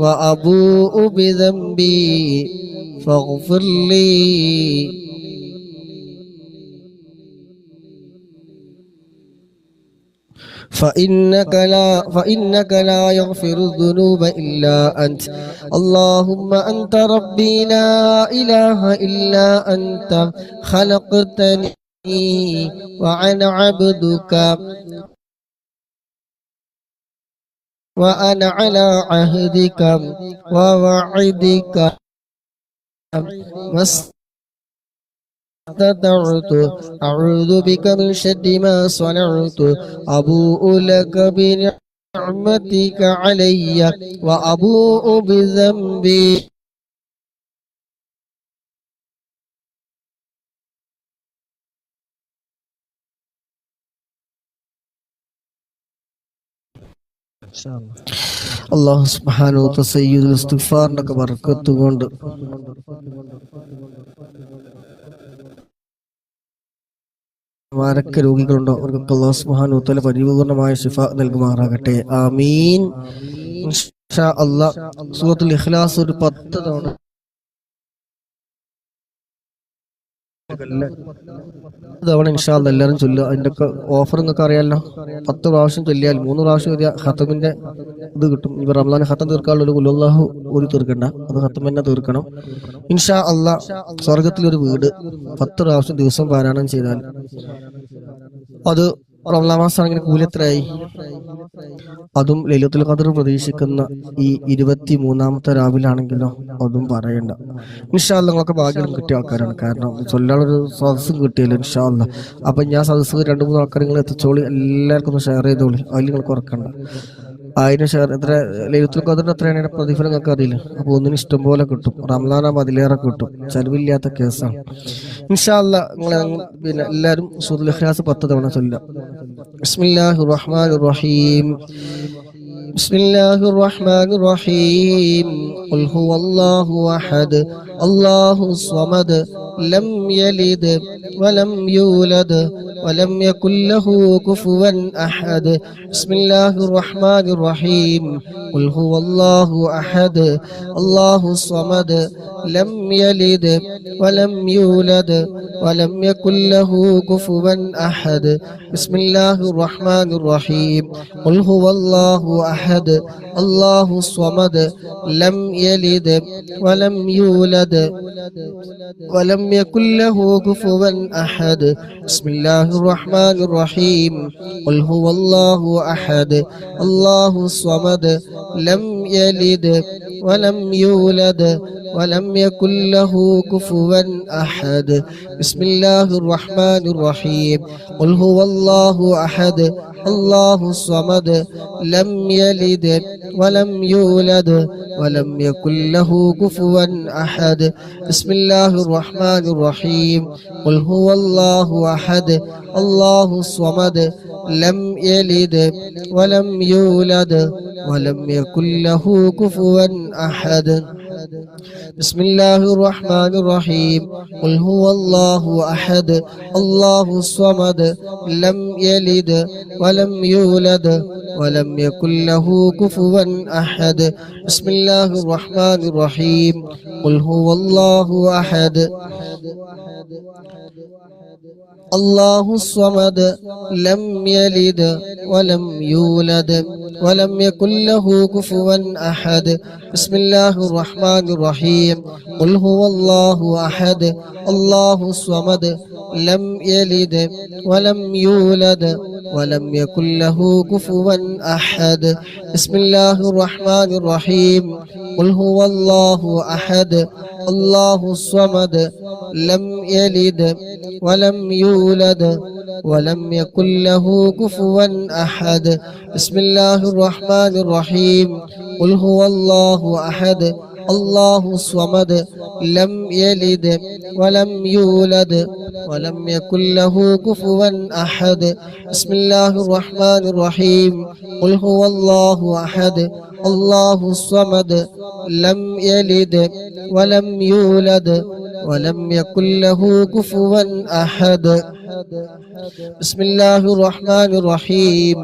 وأبوء بذنبي فاغفر لي. فإنك لا يغفر الذنوب إلا أنت. اللهم أنت ربي لا إله إلا أنت خلقتني وأنا عبدك وأنا على عهدك ووعدك ما استطعت أعوذ بك من شر ما صنعت أبوء لك بنعمتك علي وأبوء بذنبي. അല്ലാഹു സുബ്ഹാനഹു വ തആല സയ്യിദുൽ ഇസ്തിഗ്ഫാറിന്റെ ബർക്കത്ത് കൊണ്ട് ആരൊക്കെ രോഗികളുണ്ടോ അവർക്കൊക്കെ അല്ലാഹു സുബ്ഹാനഹു വ തആല പരിപൂർണമായ ശിഫ നൽകുമാറാകട്ടെ. ആമീൻ. ഇൻഷാ അല്ലാഹ് സൂറത്തുൽ ഇഖ്ലാസ് ഒരു 10 തവണ ഇൻഷാ അല്ലാഹ് എല്ലാവരും ചൊല്ലുക. അതിന്റെ ഒക്കെ ഓഫർ നിങ്ങൾക്ക് അറിയാമല്ലോ. 10 പ്രാവശ്യം ചൊല്ലിയാൽ 3 പ്രാവശ്യം ഖത്തമിന്റെ ഇത് കിട്ടും. ഇപ്പൊ റമളാൻ ഖത്തം തീർക്കാനുള്ള ഒരു ഖുൽഹുവല്ലാഹു ഓതി തീർക്കണ്ട, അത് ഖത്തം തന്നെ തീർക്കണം. ഇൻഷാ അല്ലാഹ് സ്വർഗത്തിലൊരു വീട് 10 പ്രാവശ്യം ദിവസം പാരായണം ചെയ്താൽ അത് റമളാൻ മാസമാണെങ്കിൽ കൂലി എത്രയായി? അതും ലൈലത്തുൽ ഖദർ പ്രതീക്ഷിക്കുന്ന ഈ 23-ാമത്തെ രാവിലാണെങ്കിലോ അതും പറയണ്ട. ഇൻഷാ അല്ലാഹ് നിങ്ങളൊക്കെ ഭാഗ്യം കിട്ടിയ ആൾക്കാരാണ്. കാരണം ചൊല്ലാനൊരു സദസ്സും കിട്ടിയല്ലോ ഇൻഷാ അല്ലാഹ്. അപ്പൊ ഞാൻ സദസ്സ് 2-3 ആൾക്കാർ നിങ്ങൾ എത്തിച്ചോളി, എല്ലാവർക്കും ഒന്ന് ഷെയർ ചെയ്തോളി. അതിൽ നിങ്ങൾ കുറക്കണ്ട. 1000 ഷെയർ എത്ര ലൈലത്തുൽ ഖദറിന് എത്രയാണ് പ്രതിഫലം നിങ്ങൾക്ക് അറിയില്ല. അപ്പൊ ഒന്നിന് ഇഷ്ടം പോലെ കിട്ടും. റമളാനാകുമ്പോൾ അതിലേറെ കിട്ടും. ചെലവില്ലാത്ത കേസാണ്. ഇൻഷാ അല്ലാഹ് നിങ്ങൾ പിന്നെ എല്ലാവരും സൂറത്തുൽ ഇഖ്ലാസ് 10 തവണ ചൊല്ലുക. ബിസ്മില്ലാഹിർ റഹ്മാനിർ റഹീം. ബിസ്മില്ലാഹിർ റഹ്മാനിർ റഹീം. ഖുൽ ഹുവല്ലാഹു അഹദ് അല്ലാഹുസ് സ്വമദ് ലം യലിദ് വലം യൂലദ് വലം യകുൽ ലഹു കുഫുവൻ അഹദ്. ബിസ്മില്ലാഹിർ റഹ്മാനിർ റഹീം. ഖുൽ ഹുവല്ലാഹു അഹദ് അല്ലാഹുസ് സ്വമദ് ലം യലിദ് വലം യൂലദ് വലം യകുൽ ലഹു കുഫുവൻ അഹദ്. ബിസ്മില്ലാഹിർ റഹ്മാനിർ റഹീം. ഖുൽ ഹുവല്ലാഹു അഹദ് അല്ലാഹുസ് സ്വമദ് ലം യലിദ് വലം യൂലദ് വലം യകുൽ ലഹു കുഫുവൻ അഹദ്. ബിസ്മില്ലാഹിർ റഹ്മാനിർ റഹീം. ഖുൽ ഹുവല്ലാഹു അഹദ് അല്ലാഹുസ് സ്വമദ് ലം യലിദ് വലം യൂലദ് വലം യകുൽ ലഹു കുഫുവൻ അഹദ്. ബിസ്മില്ലാഹിർ റഹ്മാനിർ റഹീം. ഖുൽ ഹുവല്ലാഹു അഹദ് അല്ലാഹുസ് സ്വമദ് ലം യലിദ് വലം യൂലദ് വലം യകുൽ ലഹു കുഫുവൻ അഹദ്. ബിസ്മില്ലാഹിർ റഹ്മാനിർ റഹീം. ഖുൽ ഹുവല്ലാഹു അഹദ് അല്ലാഹുസ് സ്വമദ് ലം യലിദ് വലം യൂലദ് വലം യകുൽ ലഹു കുഫുവൻ അഹദ്. ബിസ്മില്ലാഹിർ റഹ്മാനിർ റഹീം. ഖുൽ ഹുവല്ലാഹു അഹദ് അല്ലാഹുസ് സ്വമദ് ലം യലിദ് വലം യൂലദ് വലം യകുൽ ലഹു കുഫുവൻ അഹദ്. ബിസ്മില്ലാഹിർ റഹ്മാനിർ റഹീം. ഖുൽ ഹുവല്ലാഹു അഹദ് അല്ലാഹുസ് സ്വമദ് ലം യലിദ് വലം യൂലദ് വലം യകുൽ ലഹു കുഫുവൻ അഹദ്. ബിസ്മില്ലാഹിർ റഹ്മാനിർ റഹീം. ഖുൽ ഹുവല്ലാഹു അഹദ് അല്ലാഹുസ് സ്വമദ് ലം യലിദ് വലം യൂലദ് വലം യകുൽ ലഹു കുഫുവൻ അഹദ്. ബിസ്മില്ലാഹിർ റഹ്മാനിർ റഹീം. ഖുൽ ഹുവല്ലാഹു അഹദ് അല്ലാഹുസ് സ്വമദ് ലം യലിദ് വലം യൂലദ് വലം യകുൽ ലഹു കുഫുവൻ അഹദ്. ബിസ്മില്ലാഹിർ റഹ്മാനിർ റഹീം. ഖുൽ ഹുവല്ലാഹു അഹദ് അല്ലാഹുസ് സ്വമദ് ലം യലിദ് വലം യൂലദ് വലം യകുൽ ലഹു കുഫുവൻ അഹദ്. ബിസ്മില്ലാഹിർ റഹ്മാനിർ റഹീം. ഖുൽ ഹുവല്ലാഹു അഹദ് അല്ലാഹുസ് സ്വമദ് ലം യലിദ് വലം യൂലദ് വലം യകുൽ ലഹു കുഫുവൻ അഹദ്. ബിസ്മില്ലാഹിർ റഹ്മാനിർ റഹീം.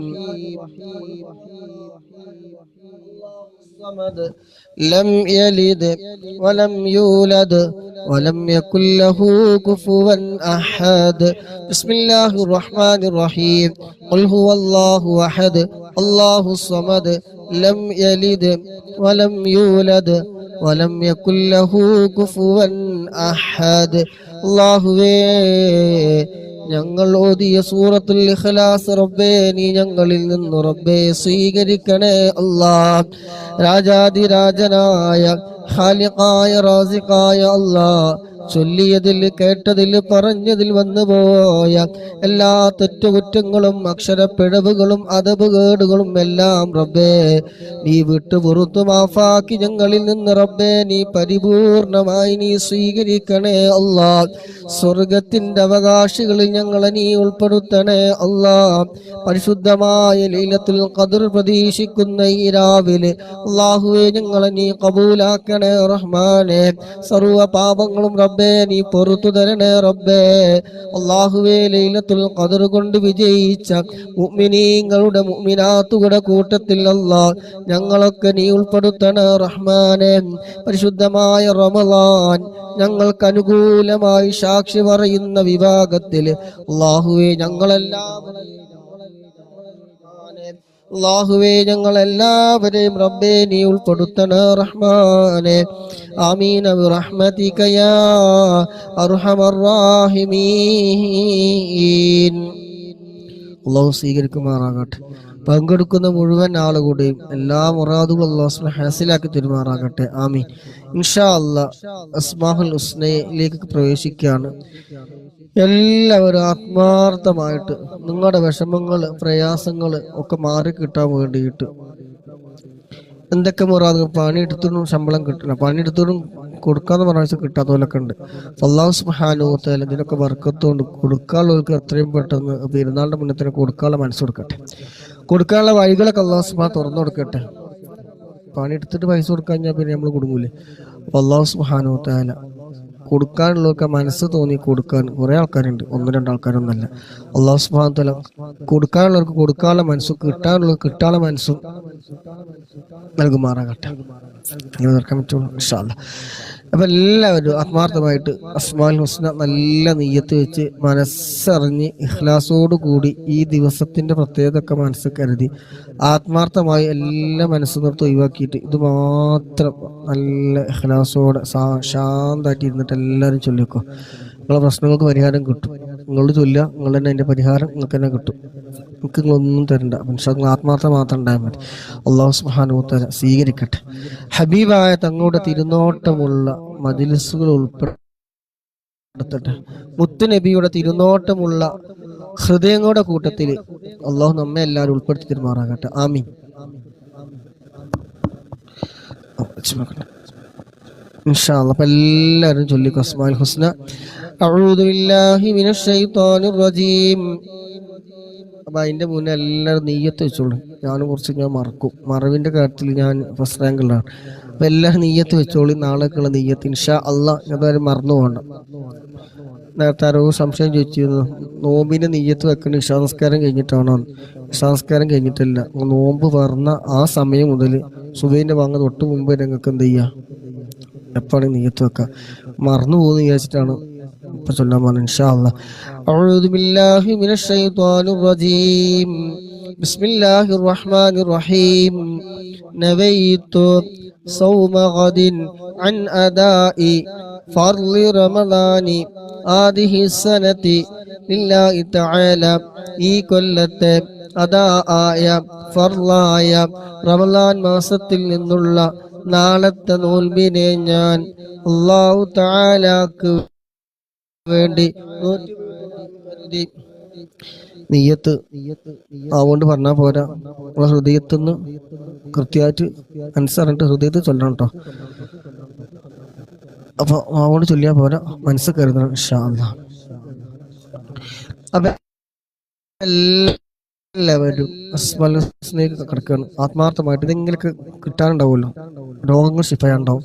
لم يلد ولم يولد ولم يكن له كفوا أحد. بسم الله الرحمن الرحيم. قل هو الله أحد الله الصمد لم يلد ولم يولد ولم يكن له كفوا أحد. അല്ലാഹുവേ ഞങ്ങൾ ഓതിയ സൂറത്തുൽ ഇഖ്ലാസ് റബ്ബേ നീ ഞങ്ങളിൽ നിന്ന് റബ്ബേ സ്വീകരിക്കണേ അല്ലാഹ്. രാജാതിരാജനായ ഖാലിഖായ റാസിഖായ അല്ലാഹ് ചൊല്ലിയതിൽ കേട്ടതിൽ പറഞ്ഞതിൽ വന്നുപോയ എല്ലാ തെറ്റുകുറ്റങ്ങളും അക്ഷരപ്പിഴവുകളും അദബുകേടുകളും എല്ലാം റബ്ബേ നീ വിട്ടുപുറത്തു മാഫാക്കി ഞങ്ങളിൽ നിന്ന് റബ്ബേ നീ പരിപൂർണമായി നീ സ്വീകരിക്കണേ അല്ലാഹ്. സ്വർഗത്തിന്റെ അവകാശികളിൽ ഞങ്ങളെ നീ ഉൾപ്പെടുത്തണേ അല്ലാഹ്. പരിശുദ്ധമായ ലൈലത്തുൽ ഖദ്ർ പ്രതീക്ഷിക്കുന്ന ഈ രാവിലെ അല്ലാഹുവേ ഞങ്ങളെ നീ കബൂലാക്കണേ റഹ്മാനെ. സർവ്വ പാപങ്ങളും റബ്ബേ നീ പൊറുത്തു തരണേ റബ്ബേ. അല്ലാഹുവേ ലൈലത്തുൽ ഖദ്ർ കൊണ്ട് വിജയിച്ച മുഅ്മിനീങ്ങളുടെ മുഅ്മിനാത്തുകളുടെ കൂട്ടത്തിൽ അല്ലാഹ് ഞങ്ങളൊക്കെ നീ ഉൾപ്പെടുത്തണേ റഹ്മാനെ. പരിശുദ്ധമായ റമളാൻ ഞങ്ങൾക്ക് അനുകൂലമായി സാക്ഷി പറയുന്ന വിഭാഗത്തിൽ അല്ലാഹുവേ ഞങ്ങളെല്ലാവരെയും റബ്ബേ നീ ഉൾപ്പെടുത്തണേ റഹ്മാനെ. ആമീൻ ബിറഹ്മതിക യാ അർഹമർ റഹീമീൻ. അല്ലാഹു സ്വീകരിക്കുമാറാകട്ടെ. പങ്കെടുക്കുന്ന മുഴുവൻ ആളുകളുടെയും എല്ലാ മുറാദുകളും അല്ലാഹു ഹാസിലാക്കി തരുമാറാകട്ടെ. ആമീൻ. ഇൻഷാ അല്ലാഹ് അസ്മാഉൽ ഹുസ്നയിലേക്ക് പ്രവേശിക്കുകയാണ്. എല്ലാവരും ആത്മാർത്ഥമായിട്ട് നിങ്ങളുടെ വിഷമങ്ങൾ പ്രയാസങ്ങൾ ഒക്കെ മാറി കിട്ടാൻ വേണ്ടിയിട്ട് എന്തൊക്കെ മുറാദുകൾ പണിയെടുത്തിട്ടും ശമ്പളം കിട്ടണം, പണിയെടുത്തിട്ടും കൊടുക്കാന്ന് പറഞ്ഞ കിട്ടാത്ത പോലൊക്കെ ഉണ്ട്. അല്ലാഹു സുബ്ഹാനഹു വ തആല ഇതിനൊക്കെ ബർക്കത്തുകൊണ്ട് കൊടുക്കാനുള്ളവർക്ക് എത്രയും പെട്ടെന്ന് പെരുന്നാളിന്റെ മുന്നേ തന്നെ കൊടുക്കാനുള്ള മനസ്സ് കൊടുക്കട്ടെ. കൊടുക്കാനുള്ള വഴികളൊക്കെ അല്ലാഹു സുബ്ഹാനഹു തുറന്നു കൊടുക്കട്ടെ. പണിയെടുത്തിട്ട് പൈസ കൊടുക്കാൻ കഴിഞ്ഞാൽ പിന്നെ നമ്മൾ കൊടുക്കൂലേ. അല്ലാഹു സുബ്ഹാനഹു വ തആല കൊടുക്കാനുള്ളവർക്ക് മനസ്സ് തോന്നി കൊടുക്കാൻ കുറെ ആൾക്കാരുണ്ട്, ഒന്ന് രണ്ടാൾക്കാരൊന്നല്ല. അല്ലാഹു സുബ്ഹാനഹു വ തആല കൊടുക്കാനുള്ളവർക്ക് കൊടുക്കാനുള്ള മനസ്സും കിട്ടാനുള്ളവർക്ക് കിട്ടാനുള്ള മനസ്സും നൽകുമാറാകട്ടെ. നടക്കാൻ പറ്റുള്ളൂ ഇൻഷാ അല്ലാഹ്. അപ്പൊ എല്ലാവരും ആത്മാർത്ഥമായിട്ട് അസ്മാഉൽ ഹുസ്ന നല്ല നിയ്യത്ത് വെച്ച് മനസ്സറിഞ്ഞ് ഇഖ്ലാസോട് കൂടി ഈ ദിവസത്തിന്റെ പ്രത്യേകത മനസ്സിൽ കരുതി ആത്മാർത്ഥമായി എല്ലാ മനസ്സ് നിർത്തി ഒഴിവാക്കിയിട്ട് ഇത് മാത്രം നല്ല ഇഖ്ലാസോടെ ശാന്തായിട്ട് ഇരുന്നിട്ട് എല്ലാവരും ചൊല്ലിക്കോ. നിങ്ങളെ പ്രശ്നങ്ങൾക്ക് പരിഹാരം കിട്ടും. നിങ്ങൾ ചൊല്ലുക, നിങ്ങൾ തന്നെ അതിന്റെ പരിഹാരം നിങ്ങൾക്ക് തന്നെ കിട്ടും. നിങ്ങൾക്ക് നിങ്ങളൊന്നും തരണ്ട. നിങ്ങൾ ആത്മാർത്ഥം മാത്രം ഉണ്ടായാൽ മതി. അല്ലാഹു സുബ്ഹാനഹു വ തആല സ്വീകരിക്കട്ടെ. ഹബീബായ തങ്ങളുടെ തിരുനോട്ടമുള്ള മജ്‌ലിസുകൾ ഉൾപ്പെടുത്തട്ടെ. മുത്തുനബിയുടെ തിരുനോട്ടമുള്ള ഹൃദയങ്ങളുടെ കൂട്ടത്തിൽ അല്ലാഹു നമ്മെ എല്ലാവരും ഉൾപ്പെടുത്തി തരുമാറാകട്ടെ. ആമീൻ. ഇൻഷാ അല്ലാഹ്. അപ്പോൾ എല്ലാവരും ചൊല്ലിക്കോ അസ്മാഉൽ ഹുസ്ന. അഊദു ബില്ലാഹി മിനശ് ശൈത്വാനിർ റജീം. അപ്പം അതിൻ്റെ മുന്നേ എല്ലാവരും നെയ്യത്ത് വെച്ചോളൂ. ഞാനും കുറച്ച് ഞാൻ മറക്കും, മറവിൻ്റെ കാര്യത്തിൽ ഞാൻ ഫസ്റ്റ് റാങ്കിലാണ്. അപ്പം എല്ലാവരും നെയ്യത്ത് വെച്ചോളൂ. നാളേക്കുള്ള നെയ്യത്ത് ഇൻഷാ അല്ലാഹ് അതാരും മറന്നു പോകണ്ട. നേരത്തെ ആരോ സംശയം ചോദിച്ചിരുന്നു, നോമ്പിൻ്റെ നെയ്യത്ത് വെക്കണം ഇശാ നിസ്കാരം കഴിഞ്ഞിട്ടാണോ? ഇശാ നിസ്കാരം കഴിഞ്ഞിട്ടില്ല. നോമ്പ് പറഞ്ഞ ആ സമയം മുതൽ സുബഹിൻ്റെ വാങ്ങ തൊട്ട് മുമ്പ് ഞങ്ങൾക്ക് എന്ത് ചെയ്യുക, എപ്പോഴാണ് നെയ്യത്ത് വെക്കുക. മറന്നു പോകുന്നു വിചാരിച്ചിട്ടാണ് ഇപ്പൊ ചൊല്ലാൻ പറഞ്ഞു. ഇൻഷാ അല്ലാഹ്. അഊദു ബില്ലാഹി മിനശ് ശൈത്വാനിർ റജീം. ബിസ്മില്ലാഹിർ റഹ്മാനിർ റഹീം. നവൈതു സൗമ ഗദിൻ അൻ അദാഇ ഫർളി റമളാനി ആദിഹി സനതി ലില്ലാഹി തആല. ഈ കൊല്ലത്തെ അദാ ആയ ഫർളായ റമളാൻ മാസത്തിൽ നിന്നുള്ള നാളത്തെ നോൽബിനെ ഞാൻ അല്ലാഹു തആലാക്ക് വേണ്ടി നിയ്യത്ത് അതുകൊണ്ട് പറഞ്ഞാൽ പോരാ. നമ്മളെ ഹൃദയത്തിൽ നിന്ന് കൃത്യമായിട്ട് മനസ്സറിഞ്ഞിട്ട് ഹൃദയത്തിൽ ചൊല്ലണം കേട്ടോ. അപ്പൊ അതുകൊണ്ട് ചൊല്ലിയാൽ പോരാ, മനസ്സ് കരുതണം ഇൻഷാ അല്ലാഹ്. അപ്പൊ എല്ലാവരും അസ്മാഉൽ ഹുസ്നയിലേക്ക് കിടക്കുകയാണ്. ആത്മാർത്ഥമായിട്ട് ഇതെങ്കിലൊക്കെ കിട്ടാനുണ്ടാവുമല്ലോ. രോഗങ്ങൾ ശിഫയാണ്ടാവും,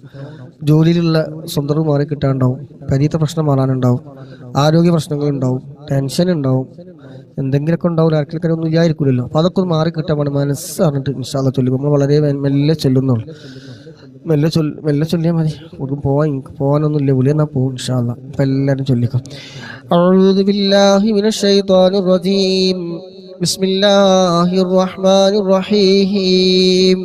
ജോലിയിലുള്ള സ്വന്തം മാറി കിട്ടാനുണ്ടാവും, പരീത്ത പ്രശ്നം മാറാനുണ്ടാവും, ആരോഗ്യ പ്രശ്നങ്ങൾ ഉണ്ടാവും, ടെൻഷൻ ഉണ്ടാവും, എന്തെങ്കിലുമൊക്കെ ഉണ്ടാവും. ആർക്കൊക്കെ ഒന്നും വിചാരിക്കില്ലല്ലോ. അപ്പൊ അതൊക്കെ ഒന്ന് മാറി കിട്ടാൻ വേണ്ടി മനസ്സ് അറിഞ്ഞിട്ട് ഇൻഷാ അല്ലാഹ് ചൊല്ലും. നമ്മൾ വളരെ മെല്ലെ ചെല്ലുന്നുള്ളൂ. മെല്ലെ ചൊല്ലിയാൽ മതി. ഒന്നും പോകാനൊന്നുമില്ല. വിളി എന്നാ പോകും ഇൻഷാ അല്ലാഹ്. അപ്പൊ എല്ലാവരും ചൊല്ലിക്കോ. അഊദു ബില്ലാഹി മിനശ് ശൈത്വാനിർ റജീം. ബിസ്മില്ലാഹിർ റഹ്മാനിർ റഹീം.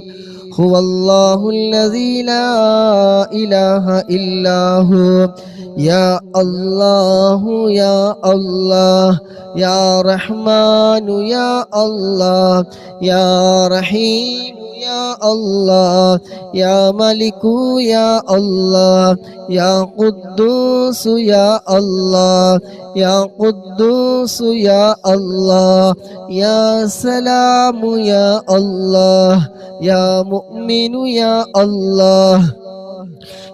هو الله الذي لا إله إلا هو يا الله يا الله يا رحمن يا الله يا رحيم يا الله يا ملك يا الله يا قدوس يا الله يا قدوس يا الله يا سلام يا الله يا مؤمن يا الله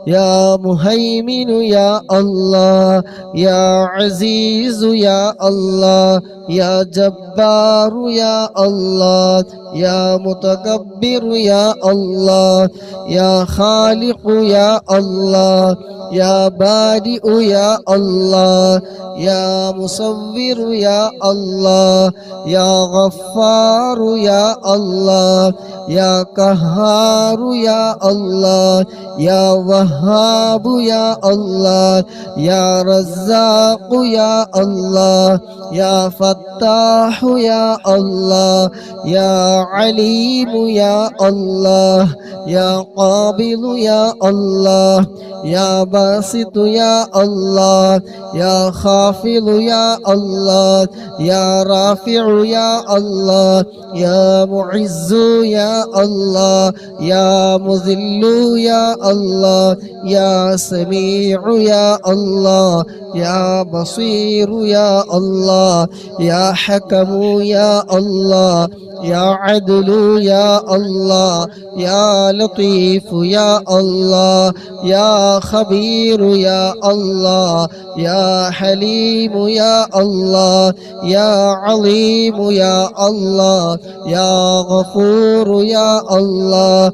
يا مهيمن يا الله يا عزيز يا الله يا جبار يا الله يا متكبر يا الله يا خالق يا الله يا بارئ يا الله يا مصور يا الله يا غفار يا الله يا قهار يا الله يا وهاب يا الله يا رزاق يا الله يا فتاح يا الله يا عليم يا الله يا قابض يا الله يا باسط يا الله يا خافض يا الله يا رافع يا الله يا معز يا الله يا مذل يا الله يا سميع يا الله يا بصير يا الله يا حكم يا الله يا عدل يا الله يا لطيف يا الله يا خبير يا الله يا حليم يا الله يا عليم يا الله يا غفور يا الله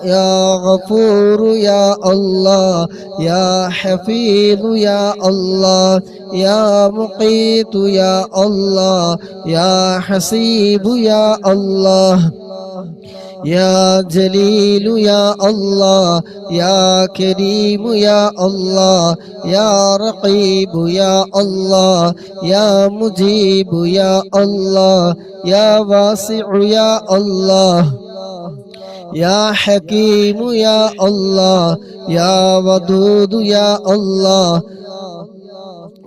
يا غفور يا الله يا حفيظ يا الله يا مقيت يا الله يا حسيب يا الله يا جليل يا الله يا كريم يا الله يا رقيب يا الله يا مجيب يا الله يا واسع يا الله يا حكيم يا الله يا ودود يا الله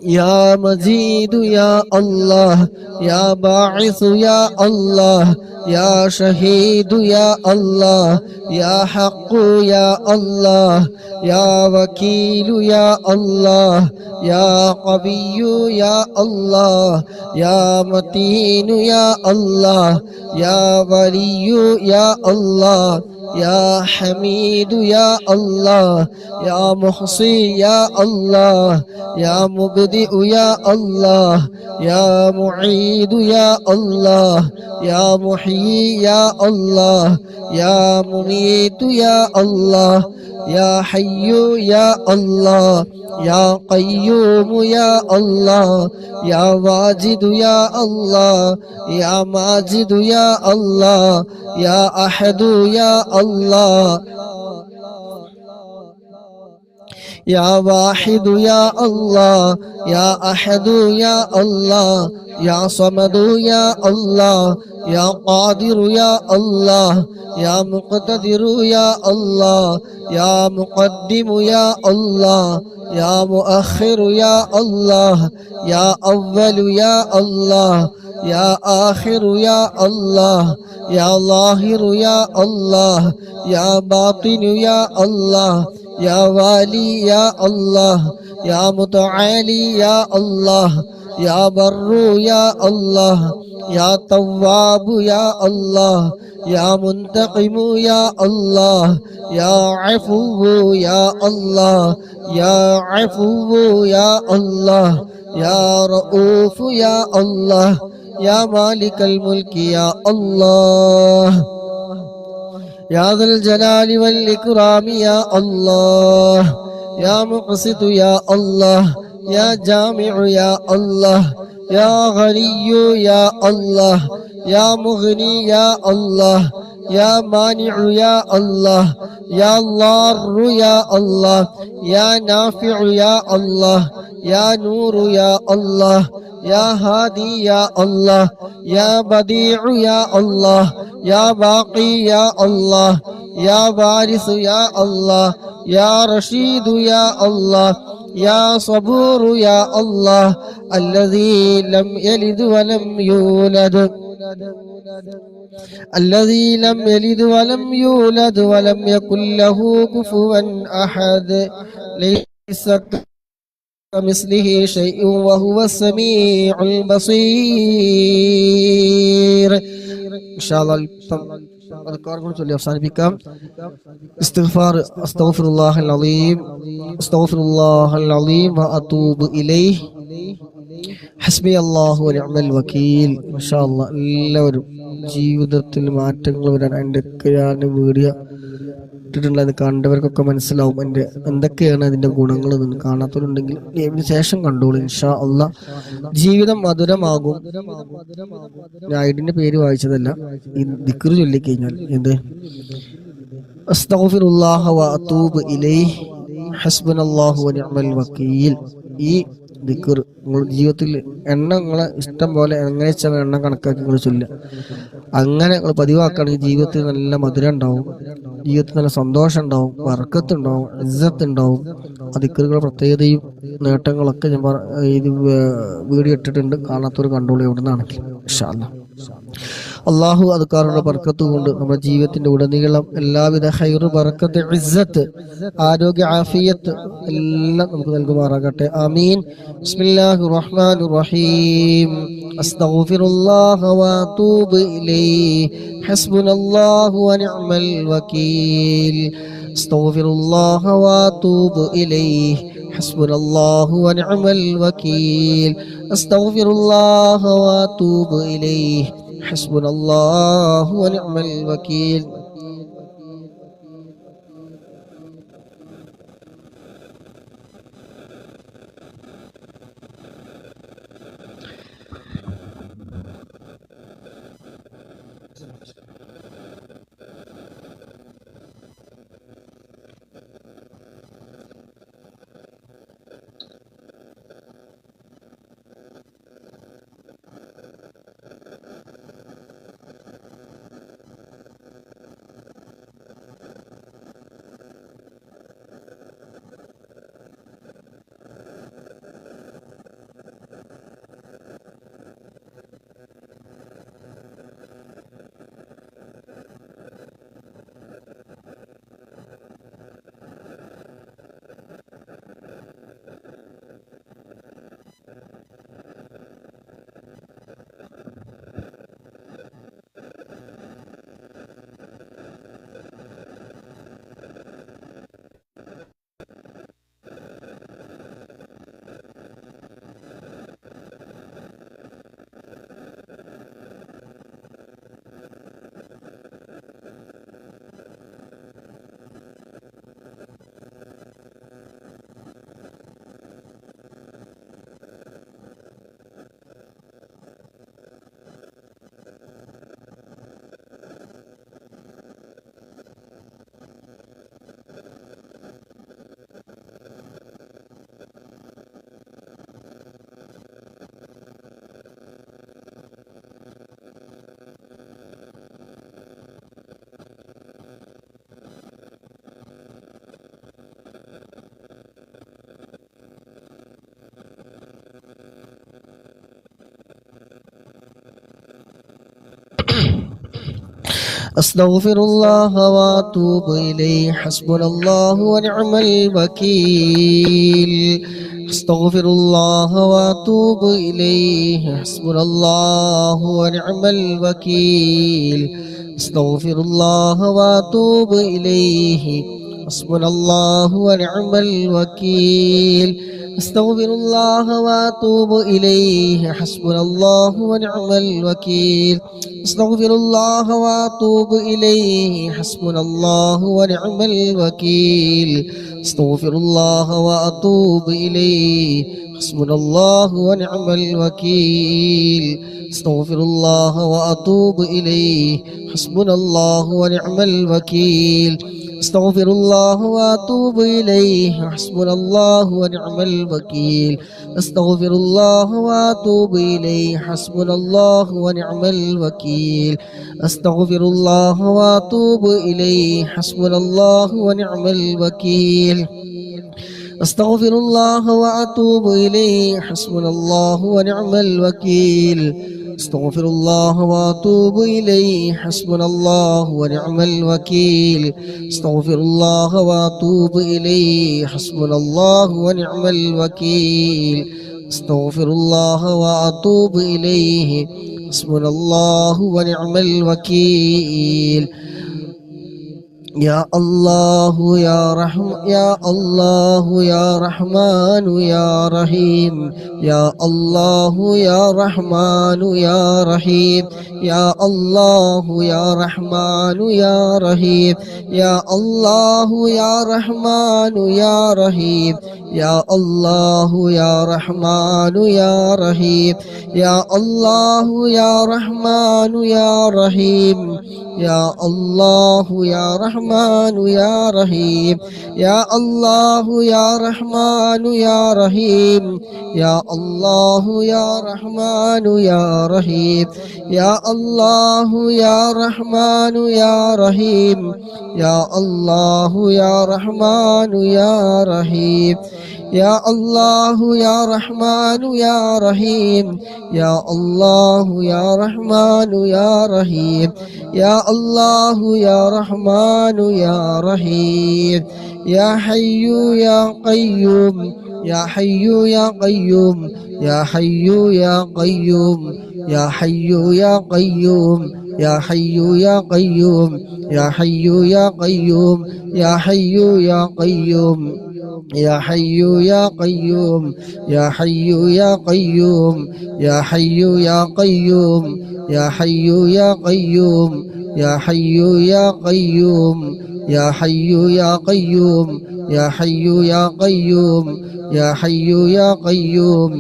يا مجيد يا الله يا باعث يا الله يا شهيد يا الله يا حق يا الله يا وكيل يا الله يا قوي يا الله يا متين يا الله يا ولي يا الله يا حميد يا الله يا محصي يا الله يا مبدئ يا الله يا معيد يا الله يا محيي يا الله يا مميت يا الله يا حي يا الله يا قيوم يا الله يا واجد يا الله يا ماجد يا الله يا أحد يا الله يا واحد يا الله يا أحد يا الله يا صمد يا الله يا قادر يا الله يا مقتدر يا الله يا مقدم يا الله يا مؤخر يا الله يا أول يا الله يا آخر يا الله يا ظاهر يا الله يا باطن يا الله يا والي يا الله يا متعالي يا الله يا بر يا الله يا تواب يا الله يا منتقم يا الله يا عفو يا الله يا عفو يا الله يا رؤوف يا الله يا مالك الملك يا الله يا ذا الجلال والإكرام يا الله يا مقسط يا الله يا جامع يا الله يا غني يا الله يا مغني يا الله يا مانع يا الله يا ضار يا الله يا نافع يا الله يا نور يا الله يا هادي يا الله يا بديع يا الله يا باقي يا الله يا وارث يا الله يا رشيد يا الله يا صبور يا الله الذي لم يلد ولم يولد الذي لم يلد ولم يولد ولم يكن له كفوا أحد ليس كمثله شيء وهو السميع البصير. إن شاء الله അൽക്കാറുകൾ ചൊല്ലി അവസാനിപ്പിക്കാം. ഇസ്തിഗ്ഫാർ അസ്തഗ്ഫിറുല്ലാഹൽ അലീം അസ്തഗ്ഫിറുല്ലാഹൽ അലീം വ അതൂബു ഇലൈഹി ഹസ്ബി അല്ലാഹു വ നിഅമൽ വകീൽ. ഇൻഷാ അല്ലാഹ് എല്ലാവരും ജീവിതത്തിൽ മാറ്റങ്ങൾ വരാൻ അതിൻ്റെയൊക്കെ ഞാൻ വീഡിയോ ഇട്ടിട്ടുള്ളത് കണ്ടവർക്കൊക്കെ മനസ്സിലാവും എൻ്റെ എന്തൊക്കെയാണ് അതിൻ്റെ ഗുണങ്ങൾ എന്ന്. കാണാത്തവരുണ്ടെങ്കിൽ ഇതിന് ശേഷം കണ്ടോളൂ. ഇൻഷാ അല്ലാഹ് ജീവിതം മധുരമാകും. ഞാൻ ഇതിന്റെ പേര് വായിച്ചതല്ല, ഈ ദിക്ർ ചൊല്ലിക്കഴിഞ്ഞാൽ എന്ത് അസ്തഗ്ഫിറുല്ലാഹ വ അതൂബു ഇലൈഹി ഹസ്ബുനല്ലാഹു വ നിഅമൽ വകീൽ. ഈ ദിക്ർ നിങ്ങൾ ജീവിതത്തിൽ നിങ്ങളെ ഇഷ്ടം പോലെ എങ്ങനെ വെച്ചാൽ എണ്ണം കണക്കാക്കി നിങ്ങൾ ചൊല്ലുക. അങ്ങനെ നിങ്ങൾ പതിവാക്കുകയാണെങ്കിൽ ജീവിതത്തിൽ നല്ല മധുരം ഉണ്ടാവും, ജീവിതത്തിൽ നല്ല സന്തോഷം ഉണ്ടാവും, ബർക്കത്ത് ഉണ്ടാവും, ഇസ്സത്ത് ഉണ്ടാവും. ആ ദിക്റുകളുടെ പ്രത്യേകതയും നേട്ടങ്ങളൊക്കെ ഞാൻ ഇത് വീഡിയോ ഇട്ടിട്ടുണ്ട്. കാണാത്തവർ കണ്ടോളൂ എവിടെ നിന്നാണെങ്കിലും. ഇൻഷാ അല്ലാഹ് അള്ളാഹു അദ്കാറുടെ ബർക്കത്ത് കൊണ്ട് നമ്മുടെ ജീവിതത്തിന്റെ ഉടനീളം എല്ലാവിധ ഖൈർ, ബർക്കത്ത്, ഇസ്സത്ത്, ആരോഗ്യ, ആഫിയത്ത് എല്ലാം നമുക്ക് നൽകുമാറാകട്ടെ. ആമീൻ. ബിസ്മില്ലാഹിർ റഹ്മാനിർ റഹീം. അസ്തഗ്ഫിറുല്ലാഹ വ അതൂബു ഇലൈഹി ഹസ്ബുനല്ലാഹു വ നിഅമൽ വകീൽ. അസ്തഗ്ഫിറുല്ലാഹ വ അതൂബു ഇലൈഹി ഹസ്ബുനല്ലാഹു വ നിഅമൽ വകീൽ. അസ്തഗ്ഫിറുല്ലാഹ വ അതൂബു ഇലൈഹി ഹസ്ബുനല്ലാഹു വ നിഅമൽ വകീൽ. أستغفر الله وأتوب إليه حسبنا الله ونعم الوكيل. أستغفر الله وأتوب إليه حسبنا الله ونعم الوكيل. أستغفر الله وأتوب إليه حسبنا الله ونعم الوكيل. أستغفر الله وأتوب إليه حسبنا الله ونعم الوكيل. أستغفر الله وأتوب إليه حسبنا الله ونعم الوكيل. أستغفر الله وأتوب إليه حسبنا الله ونعم الوكيل. أستغفر الله وأتوب إليه حسبنا الله ونعم الوكيل. أستغفر الله وأتوب إليه حسبنا الله ونعم الوكيل أستغفر الله وأتوب إليه حسبنا الله ونعم الوكيل أستغفر الله وأتوب إليه حسبنا الله ونعم الوكيل أستغفر الله وأتوب إليه حسبنا الله ونعم الوكيل أستغفر الله وأتوب إليه حسبنا الله ونعم الوكيل أستغفر الله وأتوب إليه حسبنا الله ونعم الوكيل أستغفر الله وأتوب إليه حسبنا الله ونعم الوكيل يا الله يا الله يا رحمن يا رحيم يا الله يا رحمن يا رحيم يا الله يا رحمن يا رحيم يا الله يا رحمن يا رحيم يا الله يا رحمن يا رحيم يا الله يا رحمن يا رحيم يا الله يا رحمن يا رحيم يا الله يا رحمن يا رحيم يا الله يا رحمن يا رحيم يا الله يا رحمن يا رحيم يا الله يا رحمن يا رحيم يا الله يا رحمن يا رحيم يا الله يا رحمن يا رحيم يا الله يا رحمن يا رحيم يا حي يا قيوم يا حي يا قيوم يا حي يا قيوم يا حي يا قيوم يا حي يا قيوم يا حي يا قيوم يا حي يا قيوم يا حي يا قيوم يا حي يا قيوم يا حي يا قيوم يا حي يا قيوم يا حي يا قيوم يا حي يا قيوم يا حي يا قيوم يا حي يا قيوم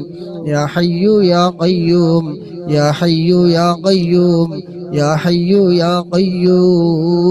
يا حي يا قيوم يا حي يا قيوم يا حي يا قيوم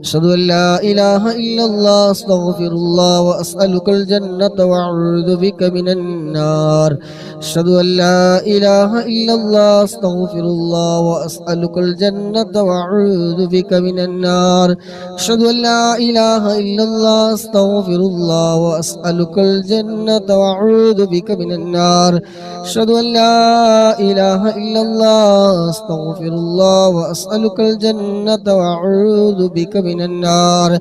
أشهد أن لا إله إلا الله أستغفر الله وأسألك الجنة وأعوذ بك من النار أشهد أن لا إله إلا الله أستغفر الله وأسألك الجنة وأعوذ بك من النار أشهد أن لا إله إلا الله أستغفر الله وأسألك الجنة وأعوذ بك من النار أشهد أن لا إله إلا الله أستغفر الله وأسألك الجنة وأعوذ بك من النار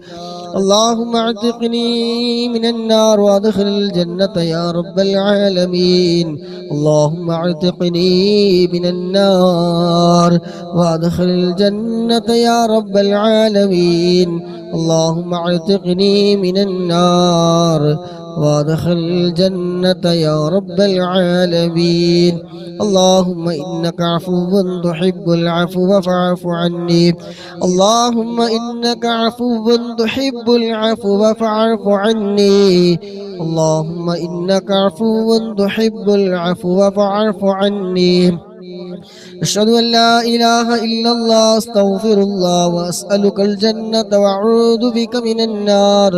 اللهم اعتقني من النار وادخل الجنة يا رب العالمين اللهم اعتقني من النار وادخل الجنة يا رب العالمين اللهم اعتقني من النار وادخل الجنة يا رب العالمين اللهم إنك عفو تحب العفو فاعف عني اللهم إنك عفو تحب العفو فاعف عني اللهم إنك عفو تحب العفو فاعف عني أشهد أن لا إله إلا الله أستغفر الله وأسألك الجنة وأعوذ بك من النار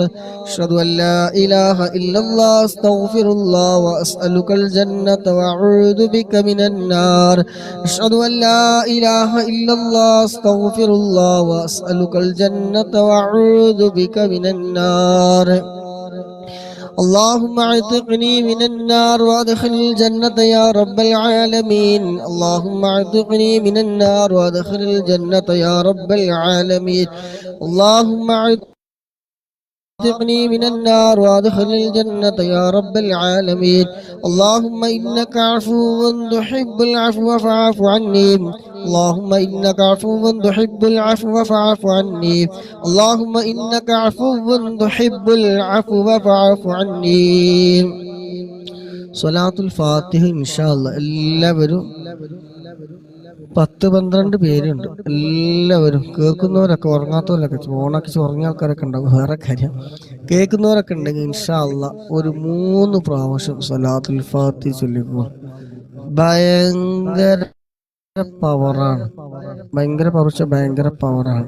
أشهد أن لا إله إلا الله أستغفر الله وأسألك الجنة وأعوذ بك من النار أشهد أن لا إله إلا الله أستغفر الله وأسألك الجنة وأعوذ بك من النار اللهم اعتقني من النار وادخل الجنة يا رب العالمين اللهم اعتقني من النار وادخل الجنة يا رب العالمين اللهم اعتقني من النار وادخل الجنة يا رب العالمين اللهم إنك عفو تحب العفو فاعف عني اللهم إنك عفو تحب العفو فاعف عني اللهم إنك عفو تحب العفو فاعف عني صلاة الفاتحة إن شاء الله എല്ലാവരും 10-12 പേരുണ്ട്. എല്ലാവരും കേൾക്കുന്നവരൊക്കെ ഉറങ്ങാത്തവരൊക്കെ ഫോണൊക്കെ ഉറങ്ങിയ ആൾക്കാരൊക്കെ ഉണ്ടാകും. വേറെ കാര്യം കേൾക്കുന്നവരൊക്കെ ഉണ്ടെങ്കിൽ ഇൻഷാ അല്ലാഹ് ഒരു 3 പ്രാവശ്യം സ്വലാത്തുൽ ഫാത്തിഹ ചൊല്ലിക്കോ. ഭയങ്കര പവറാണ്. ഭയങ്കര പവറാണ്.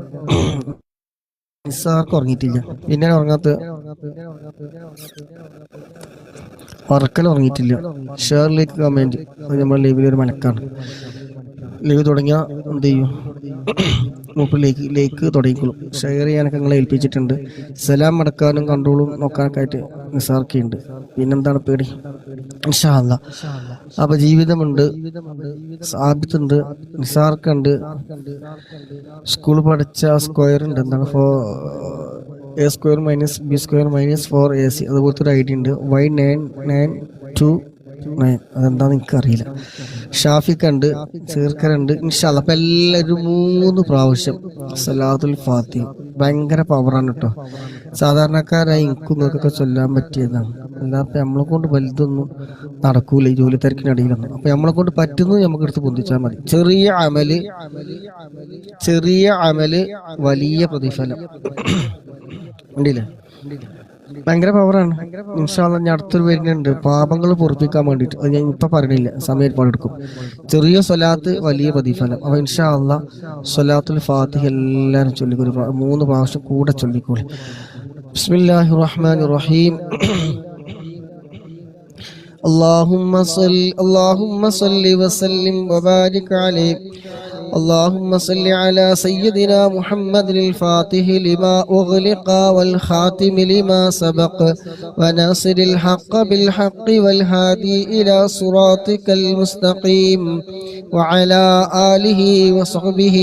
നിസാർക്ക് ഉറങ്ങിയിട്ടില്ല. പിന്നെ ഉറങ്ങാത്ത ഉറക്കൽ ഉറങ്ങിയിട്ടില്ല. ഷെയറിലേക്ക് കമന്റ്. അത് നമ്മുടെ ലൈവിൽ ഒരു മലക്കാണ്. ലൈവ് തുടങ്ങിയ എന്ത് ചെയ്യും? മൂപ്പ് ലേക്ക് തുടങ്ങിക്കോളും. ഷെയർ ചെയ്യാനൊക്കെ നിങ്ങളെ ഏൽപ്പിച്ചിട്ടുണ്ട്. സലാം അടക്കാനും കൺട്രോളും നോക്കാനൊക്കെ ആയിട്ട് നിസാർക്കുണ്ട്. പിന്നെന്താണ് പേടി? ഇൻഷാ അല്ലാഹ്. അപ്പൊ ജീവിതമുണ്ട്, സാബിത്തുണ്ട്, നിസാർക്കുണ്ട്, സ്കൂൾ പഠിച്ച സ്ക്വയർ ഉണ്ട്. എന്താണ് a square minus b square minus 4ac അതുപോലത്തെ ഒരു ഐഡിയ ഉണ്ട്. y9929 അതെന്താന്ന് എനിക്കറിയില്ല. ഷാഫിക്കുണ്ട്, ചേർക്കലുണ്ട്. ഇൻഷാ അല്ലാഹ്. അപ്പം എല്ലാവരും 3 പ്രാവശ്യം സലാത്തുൽ ഫാത്തിഹ. ഭയങ്കര പവറാണ് കേട്ടോ. സാധാരണക്കാരായി എനിക്കും നിങ്ങൾക്കൊക്കെ ചൊല്ലാൻ പറ്റിയതാണ്. അല്ലാതെ നമ്മളെ കൊണ്ട് വലുതൊന്നും നടക്കൂല ഈ ജോലി തിരക്കിനിടയിലൊന്നും. അപ്പൊ നമ്മളെ കൊണ്ട് പറ്റുന്നത് നമുക്ക് എടുത്ത് പൊന്തിച്ചാൽ മതി. ചെറിയ അമല് വലിയ പ്രതിഫലം. ഉണ്ടില്ലേ? ഭയങ്കര പവറാണ്. ഇൻഷാ അല്ലാഹ് ഞാൻ അടുത്തൊരു വരുന്നുണ്ട് പാപങ്ങൾ പൊറപ്പിക്കാൻ വേണ്ടിയിട്ട്. അത് ഞാൻ ഇപ്പൊ പറയണില്ല, സമയം പാടെടുക്കും. ചെറിയ സ്വലാത്ത് വലിയ പ്രതിഫലം. അപ്പൊ ഇൻഷാ അല്ലാഹ് സ്വലാത്തുൽ ഫാത്തിഹ എല്ലാവരും ചൊല്ലിക്കോളി. 3 പ്രാവശ്യം കൂടെ ചൊല്ലിക്കോളി. ബിസ്മില്ലാഹിർ റഹ്മാനിർ റഹീം. اللهم صل وسلم وبارك عليه. اللهم صل على سيدنا محمد الفاتح لما أغلق والخاتم لما سبق وناصر الحق بالحق والهادي إلى صراطك المستقيم وعلى آله وصحبه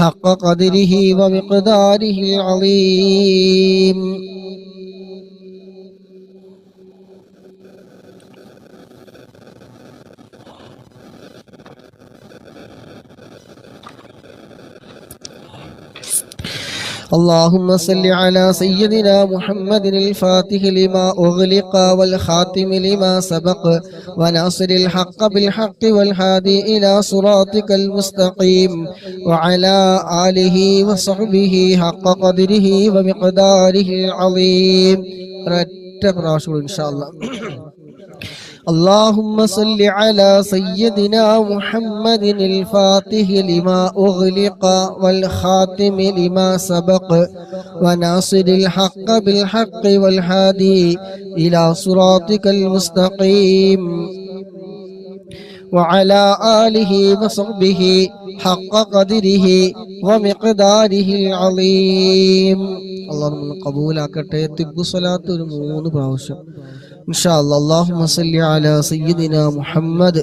حق قدره ومقداره العظيم. اللهم صل على سيدنا محمد الفاتح لما أغلق والخاتم لما سبق وناصر الحق بالحق والهادي إلى صراطك المستقيم وعلى آله وصحبه حق قدره ومقداره العظيم. إن شاء الله. اللهم صل على سيدنا محمد الفاتح لما أغلق والخاتم لما سبق وناصر الحق بالحق والهادي إلى صراطك المستقيم وعلى آله وصحبه حق قدره ومقداره العظيم. اللهم قبول ആക്കട്ടെ. തിബ്ബു സ്വലാത്ത് ഒരു 3 പ്രാവശ്യം ഇൻഷാ അല്ലാഹ്. اللهم صل على سيدنا محمد.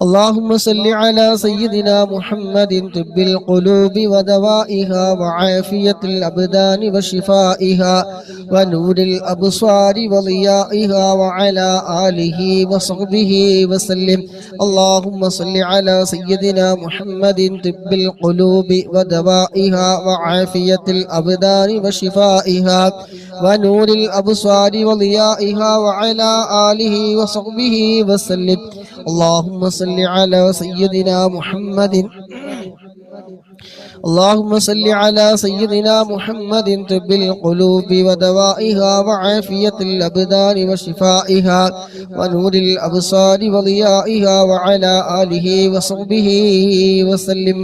اللهم صل على سيدنا محمد طب القلوب ودوائها وعافية الأبدان وشفائها ونور الأبصار وضيائها وعلى آله وصحبه وسلم. اللهم صل على سيدنا محمد طب القلوب ودوائها وعافية الأبدان وشفائها ونور الأبصار وضيائها وعلى آله وصحبه وسلم. اللهم صل على سيدنا محمد. اللهم صل على سيدنا محمد طب القلوب ودوائها وعافية الأبدان وشفائها ونور الأبصار وضيائها وعلى آله وصحبه وسلم.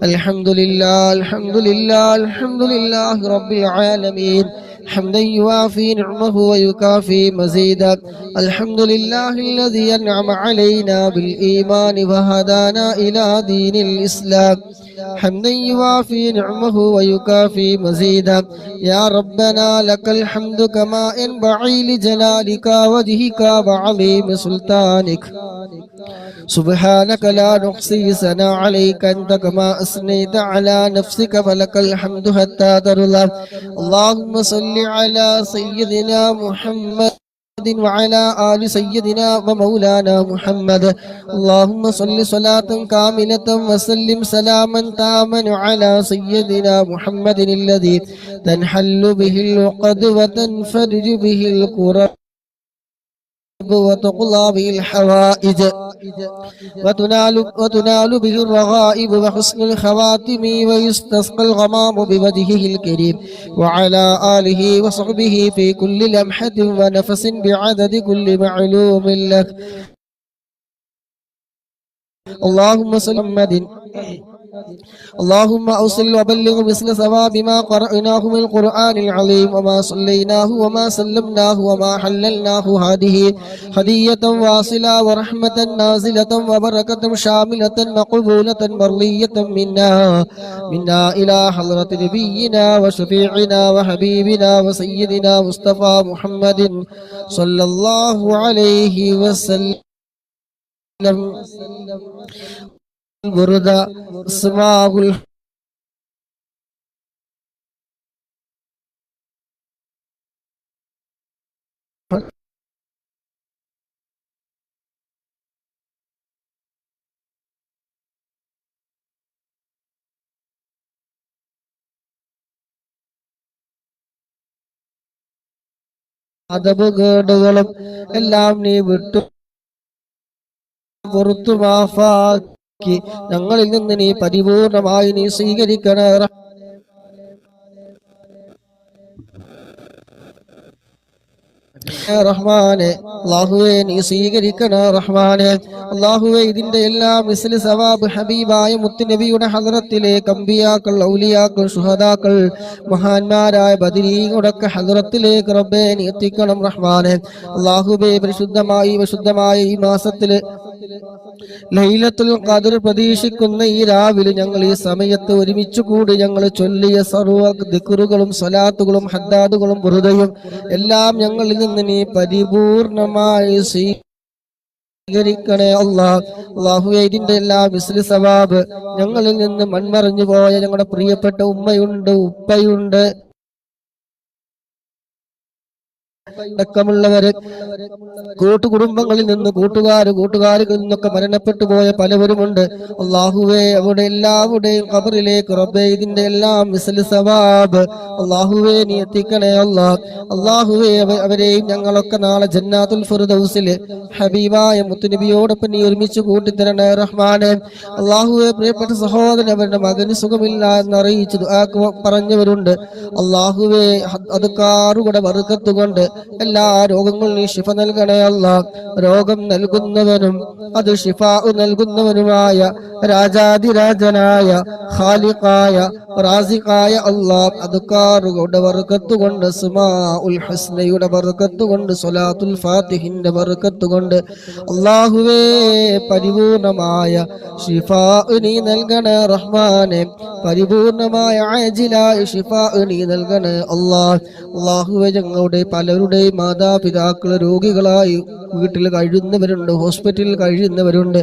الحمد لله الحمد لله الحمد لله رب العالمين حمدا يوافي نعمه ويكافي مزيدا. الحمد لله الذي أنعم علينا بالإيمان وهدانا إلى دين الإسلام حمدا يوافي نعمه ويكافي مزيدا. يا ربنا لك الحمد كما ينبغي لجلالك وجهك وعظيم سلطانك. سبحانك لا نحصي ثناء عليك أنت كما أثنيت على نفسك فلك الحمد حتى ترضى. اللهم صل على سيدنا محمد وعلى آل سيدنا ومولانا محمد. اللهم صل صلاة كاملة وسلم سلاما تاما على سيدنا محمد الذي تنحل به العقد وتنفرج به الكرب وتقضى به الحوائج وتنال به الرغائب وحسن الخواتم ويستسقى الغمام بوجهه الكريم وعلى آله وصحبه في كل لمحة ونفس بعدد كل معلوم لك. اللهم صل على محمد اللهم أوصل وبلغ مثل ثواب ما قرأناه من القرآن العظيم وما صليناه وما سلمناه وما حللناه هذه هدية واصلة ورحمة نازلة وبركة شاملة مقبولة مرضية منا إلى حضرة نبينا وشفيعنا وحبيبنا وسيدنا مصطفى محمد صلى الله عليه وسلم. البردة اسماء അതപകേടുകളും എല്ലാം നീ വിട്ടു പുറത്തു മാഫാക്കി ഞങ്ങളിൽ നിന്ന് നീ പരിപൂർണമായി നീ സ്വീകരിക്കണേ റഹ്മാനെ. അല്ലാഹുവേ നീ സ്വീകരിക്കണേ റഹ്മാനെ. അല്ലാഹുവേ ഇതിന്റെ എല്ലാം മിസ്ലി സവാബ് ഹബീബായ മുത്തുനബിയുടെ ഹദ്റത്തിലേക്ക് അംബിയാക്കൾ ഔലിയാക്കൾ ശുഹദാക്കൾ മഹാന്മാരായ ബദരീകളുടെ ഹദ്റത്തിലേക്ക് റബ്ബേ നീ എത്തിക്കണം റഹ്മാനെ. അല്ലാഹുവേ വിശുദ്ധമായ ഈ മാസത്തില് ലൈലത്തുൽ ഖദ്ർ പ്രതീക്ഷിക്കുന്ന ഈ രാവിലെ ഞങ്ങൾ ഈ സമയത്ത് ഒരുമിച്ച് കൂടി ഞങ്ങൾ ചൊല്ലിയ സർവ്വ ദിക്റുകളും സ്വലാത്തുകളും ഹദ്ദാദുകളും ബുർദയും എല്ലാം ഞങ്ങളിൽ നിന്ന് നീ പരിപൂർണമായി സ്വീകരിക്കണേ അല്ലാഹ്. അല്ലാഹുവേ ഇതിന്റെ എല്ലാ മിസ്ലി സവാബ് ഞങ്ങളിൽ നിന്ന് മൺമറഞ്ഞു പോയ ഞങ്ങളുടെ പ്രിയപ്പെട്ട ഉമ്മയുണ്ട് ഉപ്പയുണ്ട് അടക്കമുള്ളവര് കൂട്ടുകുടുംബങ്ങളിൽ നിന്ന് കൂട്ടുകാരിൽ നിന്നൊക്കെ മരണപ്പെട്ടു പോയ പലവരുമുണ്ട്. അല്ലാഹുവേ അവിടെ എല്ലാവരുടെയും ഖബറിലേക്ക് റബ്ബേ ഇതിന്റെ എല്ലാം മിസ്ലി സവാബ് അല്ലാഹുവേ നീ എത്തിക്കണേ അല്ലാഹ്. അല്ലാഹുവേ അവരെയും ഞങ്ങളൊക്കെ നാളെ ജന്നാത്തുൽ ഫിർദൗസിലെ ഹബീബായ മുത്തുനബിയോടൊപ്പം നീ ഒരുമിച്ച് കൂട്ടിത്തരണേ റഹ്മാനെ. അല്ലാഹുവേ പ്രിയപ്പെട്ട സഹോദരൻ അവരുടെ മകന് സുഖമില്ല എന്നറിയിച്ചു പറഞ്ഞവരുണ്ട്. അല്ലാഹുവേ അത് കാറുകളുടെ ബർക്കത്ത് കൊണ്ട് എല്ലാ രോഗങ്ങളും നീ ശിഫ നൽകണേ അല്ലാഹ്. രോഗം നൽകുന്നവനും അത് ശിഫാ നൽകുന്നവനുമായ രാജാതിരാജനായ ഖാലിഖായ റാസിഖായ അല്ലാഹ് അദ്കാറുകളുടെ ബർക്കത്ത് കൊണ്ട് അസ്മാഉൽ ഹുസ്നയുടെ ബർക്കത്ത് കൊണ്ട് സ്വലാത്തുൽ ഫാത്തിഹിന്റെ ബർക്കത്ത് കൊണ്ട് അല്ലാഹുവേ പരിപൂർണമായ ശിഫാ നീ നൽകണേ റഹ്മാനെ. പരിപൂർണമായ ആജിലായ ശിഫാ നീ നൽകണേ അല്ലാഹ്. അല്ലാഹുവേ ഞങ്ങളുടെ പലരുടെയും മാതാപിതാക്കൾ രോഗികളായി വീട്ടിൽ കഴിയുന്നവരുണ്ട്, ഹോസ്പിറ്റലിൽ കഴിയുന്നവരുണ്ട്.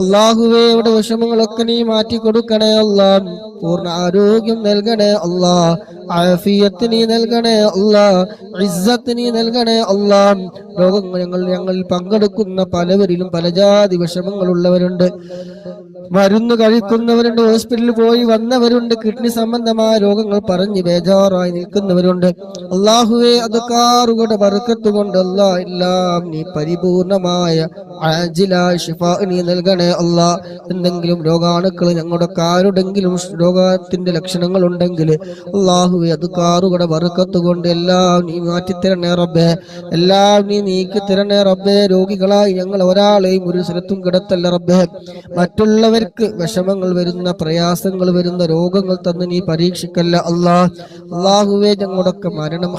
അല്ലാഹുവേ അവിടെ വിഷമങ്ങളൊക്കെ നീ മാറ്റി കൊടുക്കണേ അല്ലാഹ്. പൂർണ്ണ ആരോഗ്യം നൽകണേ അല്ലാഹ്. ആഫിയത്ത് നീ നൽകണേ അല്ലാഹ്. ഇസ്സത്ത് നീ നൽകണേ അല്ലാഹ്. രോഗങ്ങൾ ഞങ്ങളിൽ പങ്കെടുക്കുന്ന പലവരിലും പല ജാതി വിഷമങ്ങളുള്ളവരുണ്ട്, മരുന്ന് കഴിക്കുന്നവരുണ്ട്, ഹോസ്പിറ്റലിൽ പോയി വന്നവരുണ്ട്, കിഡ്നി സംബന്ധമായ രോഗങ്ങൾ പറഞ്ഞ് ബേജാറായി നിൽക്കുന്നവരുണ്ട്. അല്ലാഹുവേ അദ്കാറുകളുടെ ബർക്കത്ത് കൊണ്ട് അല്ലാഹ് എല്ലാം നീ പരിപൂർണമായ ആജിലായ ശിഫാ നീ നൽകണേ അല്ലാഹ്. എന്തെങ്കിലും രോഗാണുക്കൾ ഞങ്ങളുടെ ആരുടെങ്കിലും രോഗത്തിന്റെ ലക്ഷണങ്ങൾ ഉണ്ടെങ്കിൽ അല്ലാഹുവേ അദ്കാറുകളുടെ ബർക്കത്ത് കൊണ്ട് എല്ലാം നീ മാറ്റിത്തരണേ റബ്ബേ. എല്ലാം നീ നീക്കി തരണേ റബ്ബേ. രോഗികളായി ഞങ്ങൾ ഒരാളെയും ഒരു സ്ഥലത്തും കിടത്തല്ല റബ്ബേ. മറ്റുള്ളവർക്ക് വിഷമങ്ങൾ വരുന്ന, പ്രയാസങ്ങൾ വരുന്ന രോഗങ്ങൾ തന്ന് നീ പരീക്ഷിക്കല്ല അല്ലാഹ്. അല്ലാഹുവേ ഞങ്ങളുടെയൊക്കെ മരണം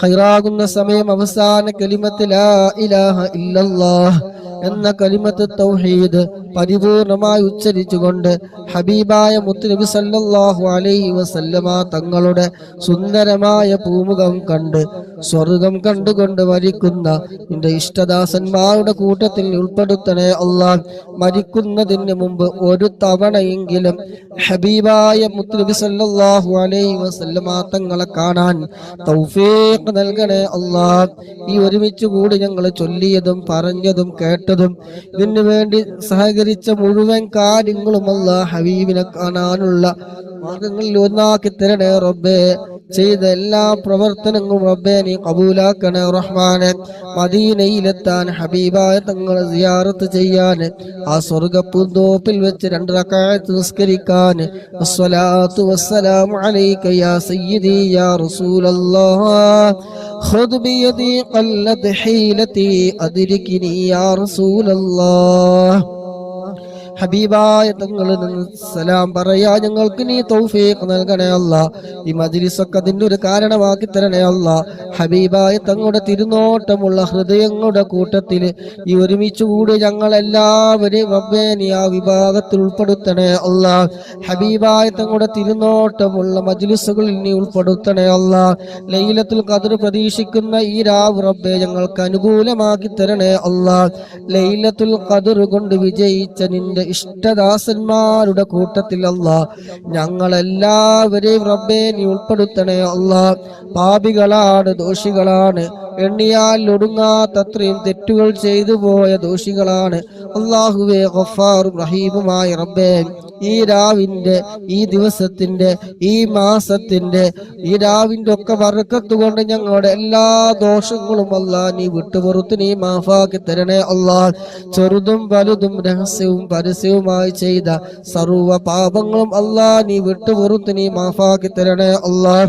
ഹൈറാകുന്ന സമയം അവസാന കലിമത്ത് ലാ ഇലാഹ ഇല്ലല്ലാഹ് എന്ന കലിമത്ത് തൗഹീദ് പരിപൂർണമായി ഉച്ചരിച്ചുകൊണ്ട് ഹബീബായ മുത്തുനബി സല്ലല്ലാഹു അലൈഹി വസല്ലമ തങ്ങളുടെ സുന്ദരമായ പൂമുഖം കണ്ട് സ്വർഗം കണ്ടുകൊണ്ട് മരിക്കുന്ന നിന്റെ ഇഷ്ടദാസന്മാരുടെ കൂട്ടത്തിൽ ഉൾപ്പെടുത്തണേ അല്ലാഹ്. മരിക്കുന്നതിന് മുമ്പ് ഒരു തവണയെങ്കിലും ഹബീബായ മുത്തുനബി സല്ലല്ലാഹു അലൈഹി വസല്ലമ തങ്ങളെ കാണാൻ തൗഫീഖ് നൽകണേ അല്ലാഹ്. ഈ ഒരുമിച്ച് കൂടി ഞങ്ങൾ ചൊല്ലിയതും പറഞ്ഞതും കേട്ടതും ഇതിനു വേണ്ടി സഹകരിച്ച മുഴുവൻ കാര്യങ്ങളും അല്ലാഹ് ഹബീബിനെ കാണാനുള്ള മാർഗങ്ങളിൽ ഒന്നാക്കി തരണേ റബ്ബേ. ചെയ്ത എല്ലാ പ്രവർത്തനങ്ങളും റബ്ബേ നീ കബൂലാക്കണേ റഹ്മാനെ. മദീനയിലെത്താൻ ഹബീബായ തങ്ങളെ സിയാറത്ത് ചെയ്യാൻ ആ സ്വർഗ്ഗപ്പൂന്തോപ്പിൽ വെച്ച് 2 റക്അത്ത് നിസ്കരിക്കാൻ അസ്സലാത്തു വസ്സലാമു അലൈക യാ സയ്യിദി യാ റസൂലല്ലാഹ് ഖുദ് ബിയദി ഖല്ലത് ഹീലതി അദ്രികിനി യാ റസൂലല്ലാഹ് ഹബീബായ തങ്ങളിൽ നിന്ന് സലാം പറയാ ഞങ്ങൾക്ക് നീ തൗഫീഖ് നൽകണേ അല്ലാഹ്. ഈ മജ്ലിസൊക്കെ അതിന്റെ ഒരു കാരണമാക്കി തരണേ അല്ലാഹ്. ഹബീബായ തങ്ങളുടെ തിരുനോട്ടമുള്ള ഹൃദയങ്ങളുടെ കൂട്ടത്തിൽ ഈ ഒരുമിച്ച് കൂടി ഞങ്ങളെല്ലാവരെയും റബ്ബേ നീ ആ വിഭാഗത്തിൽ ഉൾപ്പെടുത്തണേ അല്ലാഹ്. ഹബീബായ തങ്ങളുടെ തിരുനോട്ടമുള്ള മജ്ലിസുകളിൽ നീ ഉൾപ്പെടുത്തണേ അല്ലാഹ്. ലൈലത്തുൽ ഖദ്ർ പ്രതീക്ഷിക്കുന്ന ഈ രാവ് റബ്ബേ ഞങ്ങൾക്ക് അനുകൂലമാക്കി തരണേ അല്ലാഹ്. ലൈലത്തുൽ ഖദ്ർ കൊണ്ട് വിജയിച്ച നിന്റെ ഇഷ്ടദാസന്മാരുടെ കൂട്ടത്തിൽ അല്ലാഹ് ഞങ്ങളെല്ലാവരെയും റബ്ബേ നീ ഉൾപ്പെടുത്തണേ അല്ലാഹ്. പാപികളാണ്, ദോഷികളാണ്, എണ്ണിയാൽ ഒടുങ്ങാത്തത്രയും തെറ്റുകൾ ചെയ്തു പോയ ദോഷികളാണ്. അല്ലാഹുവേ ഗഫാറും റഹീമുമായ റബ്ബേ ഈ രാവിന്റെ, ഈ ദിവസത്തിന്റെ, ഈ മാസത്തിന്റെ, ഈ രാവിന്റെ ഒക്കെ ബർക്കത്ത് കൊണ്ട് ഞങ്ങളുടെ എല്ലാ ദോഷങ്ങളും അല്ലാഹ് നീ വിട്ടുപുറത്ത് നീ മാഫാക്കി തരണേ അല്ലാഹ്. ചെറുതും വലുതും രഹസ്യവും പരസ്യവുമായി ചെയ്ത സർവ്വ പാപങ്ങളും അല്ലാഹ് നീ വിട്ടുപുറത്ത് നീ മാഫാക്കി തരണേ അല്ലാഹ്.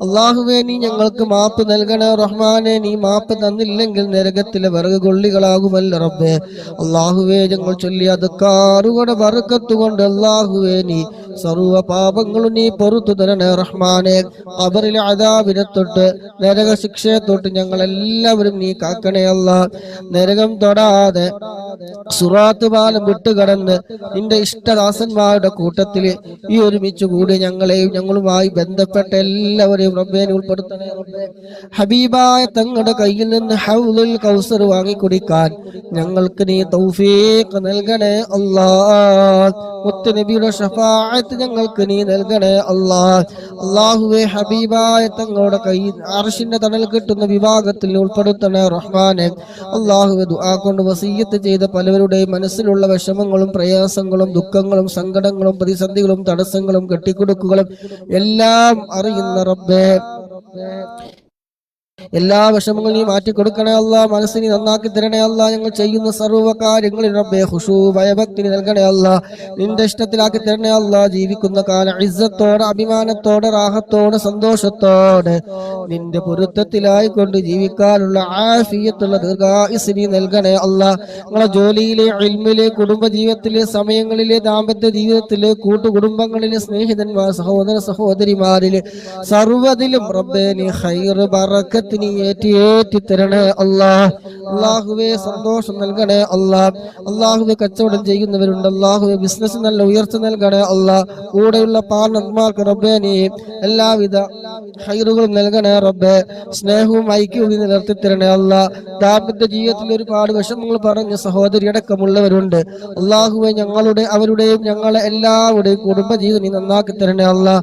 അല്ലാഹുവേ നീ ഞങ്ങൾക്ക് മാപ്പ് നൽകണേ റഹ്മാനെ. നീ മാപ്പ് തന്നില്ലെങ്കിൽ നരകത്തിലെ വിറക് കൊള്ളികളാകുമല്ലോ റബ്ബേ. അല്ലാഹുവേ ഞങ്ങൾ ചൊല്ലിയ അദ്കാറുകളുടെ ബർക്കത്ത് കൊണ്ട് അല്ലാഹുവേ നീ സർവ്വ പാപങ്ങളും നീ പൊറുത്തു തരണേ റഹ്മാനെ. ഖബറിലെ അദാബിനെ തൊട്ട് നരക ശിക്ഷയെ തൊട്ട് ഞങ്ങൾ എല്ലാവരും നീ കാക്കണേ അല്ലാഹ്. നരകം തൊടാതെ സിറാത്ത് പാലം വിട്ടുകടന്ന് നിന്റെ ഇഷ്ടദാസന്മാരുടെ കൂട്ടത്തിൽ ഈ ഒരുമിച്ച് കൂടി ഞങ്ങളെയും ഞങ്ങളുമായി ബന്ധപ്പെട്ട എല്ലാവരെയും റബ്ബേ നീ ഉൾപ്പെടുത്തണേ റബ്ബേ. ഹബീബായ തങ്ങളുടെ കയ്യിൽ നിന്ന് ഹൗലുൽ കൗസർ വാങ്ങി കുടിക്കാൻ ഞങ്ങൾക്ക് നീ തൗഫീഖ് നൽകണേ അല്ലാഹ്. മുത്ത് നബിയുടെ ശഫാഅത്ത് ഞങ്ങൾക്ക് നീ നൽകണേ അല്ലാഹ്. അല്ലാഹുവേ ഹബീബായ തങ്ങളുടെ കയ്യിൽ അർശിന്റെ തണൽ കിട്ടുന്ന വിഭാഗത്തിൽ ഉൾപ്പെടുത്തണേ റഹ്മാനെ. അല്ലാഹുവേ ദുആ കൊണ്ട് വസിയ്യത്ത് ചെയ്ത പലവരുടെയും മനസ്സിലുള്ള വിഷമങ്ങളും പ്രയാസങ്ങളും ദുഃഖങ്ങളും സങ്കടങ്ങളും പ്രതിസന്ധികളും തടസ്സങ്ങളും കെട്ടിക്കൊടുക്കുകളും എല്ലാം അറിയുന്ന റബ്ബേ എല്ലാ വിഷമങ്ങളും നീ മാറ്റിക്കൊടുക്കണേ അല്ലാ. മനസ്സിനെ നന്നാക്കി തരണേ അല്ലാ. ഞങ്ങൾ ചെയ്യുന്ന സർവ്വ കാര്യങ്ങളിൽ റബ്ബേ ഖുശൂ ഭയഭക്തി നൽകണേ അല്ലാ. നിന്റെ ഇഷ്ടത്തിലാക്കി തരണേ അല്ലാ. ജീവിക്കുന്ന കാലം ഇസ്സത്തോടെ, അഭിമാനത്തോടെ, റാഹത്തോടെ, സന്തോഷത്തോടെ നിന്റെ പൊരുത്തത്തിലായിക്കൊണ്ട് ജീവിക്കാനുള്ള ആഫിയത്തുള്ള ദീർഘായുസ്സ് നീ നൽകണേ അല്ലാ. ഞങ്ങളെ ജോലിയിലെ, ഇൽമിലെ, കുടുംബജീവിതത്തിലെ, സമയങ്ങളിലെ, ദാമ്പത്യ ജീവിതത്തിലെ, കൂട്ടുകുടുംബങ്ങളിലെ, സ്നേഹിതന്മാർ, സഹോദര സഹോദരിമാരിലെ സർവ്വതിലും റബ്ബേ നീ ഖൈർ ബറക്കത്ത് നീ ഏറ്റി തരണേ അല്ലാഹ്. അല്ലാഹുവേ സന്തോഷം നൽകണേ അല്ലാഹ്. അല്ലാഹുവേ കച്ചവടം ചെയ്യുന്നവരുണ്ട്, അല്ലാഹുവേ ബിസിനസ് നല്ല ഉയർച്ച നൽകണേ അല്ലാഹ്. കൂടെയുള്ള പാർട്ണർമാർക്ക് റബ്ബേ നീ എല്ലാവിധ ഖൈറുകളും നൽകണേ റബ്ബേ. സ്നേഹവും ഐക്യവും നിലർത്തി തരണേ അല്ലാഹ്. ദാമ്പത്യ ജീവിതത്തിൽ ഒരുപാട് വിഷമങ്ങൾ പറഞ്ഞ സഹോദരി അടക്കമുള്ളവരുണ്ട്, അല്ലാഹുവേ ഞങ്ങളുടെ അവരുടെയും ഞങ്ങളെ എല്ലാവരുടെയും കുടുംബജീവിതം നീ നന്നാക്കി തരണേ അല്ലാഹ്.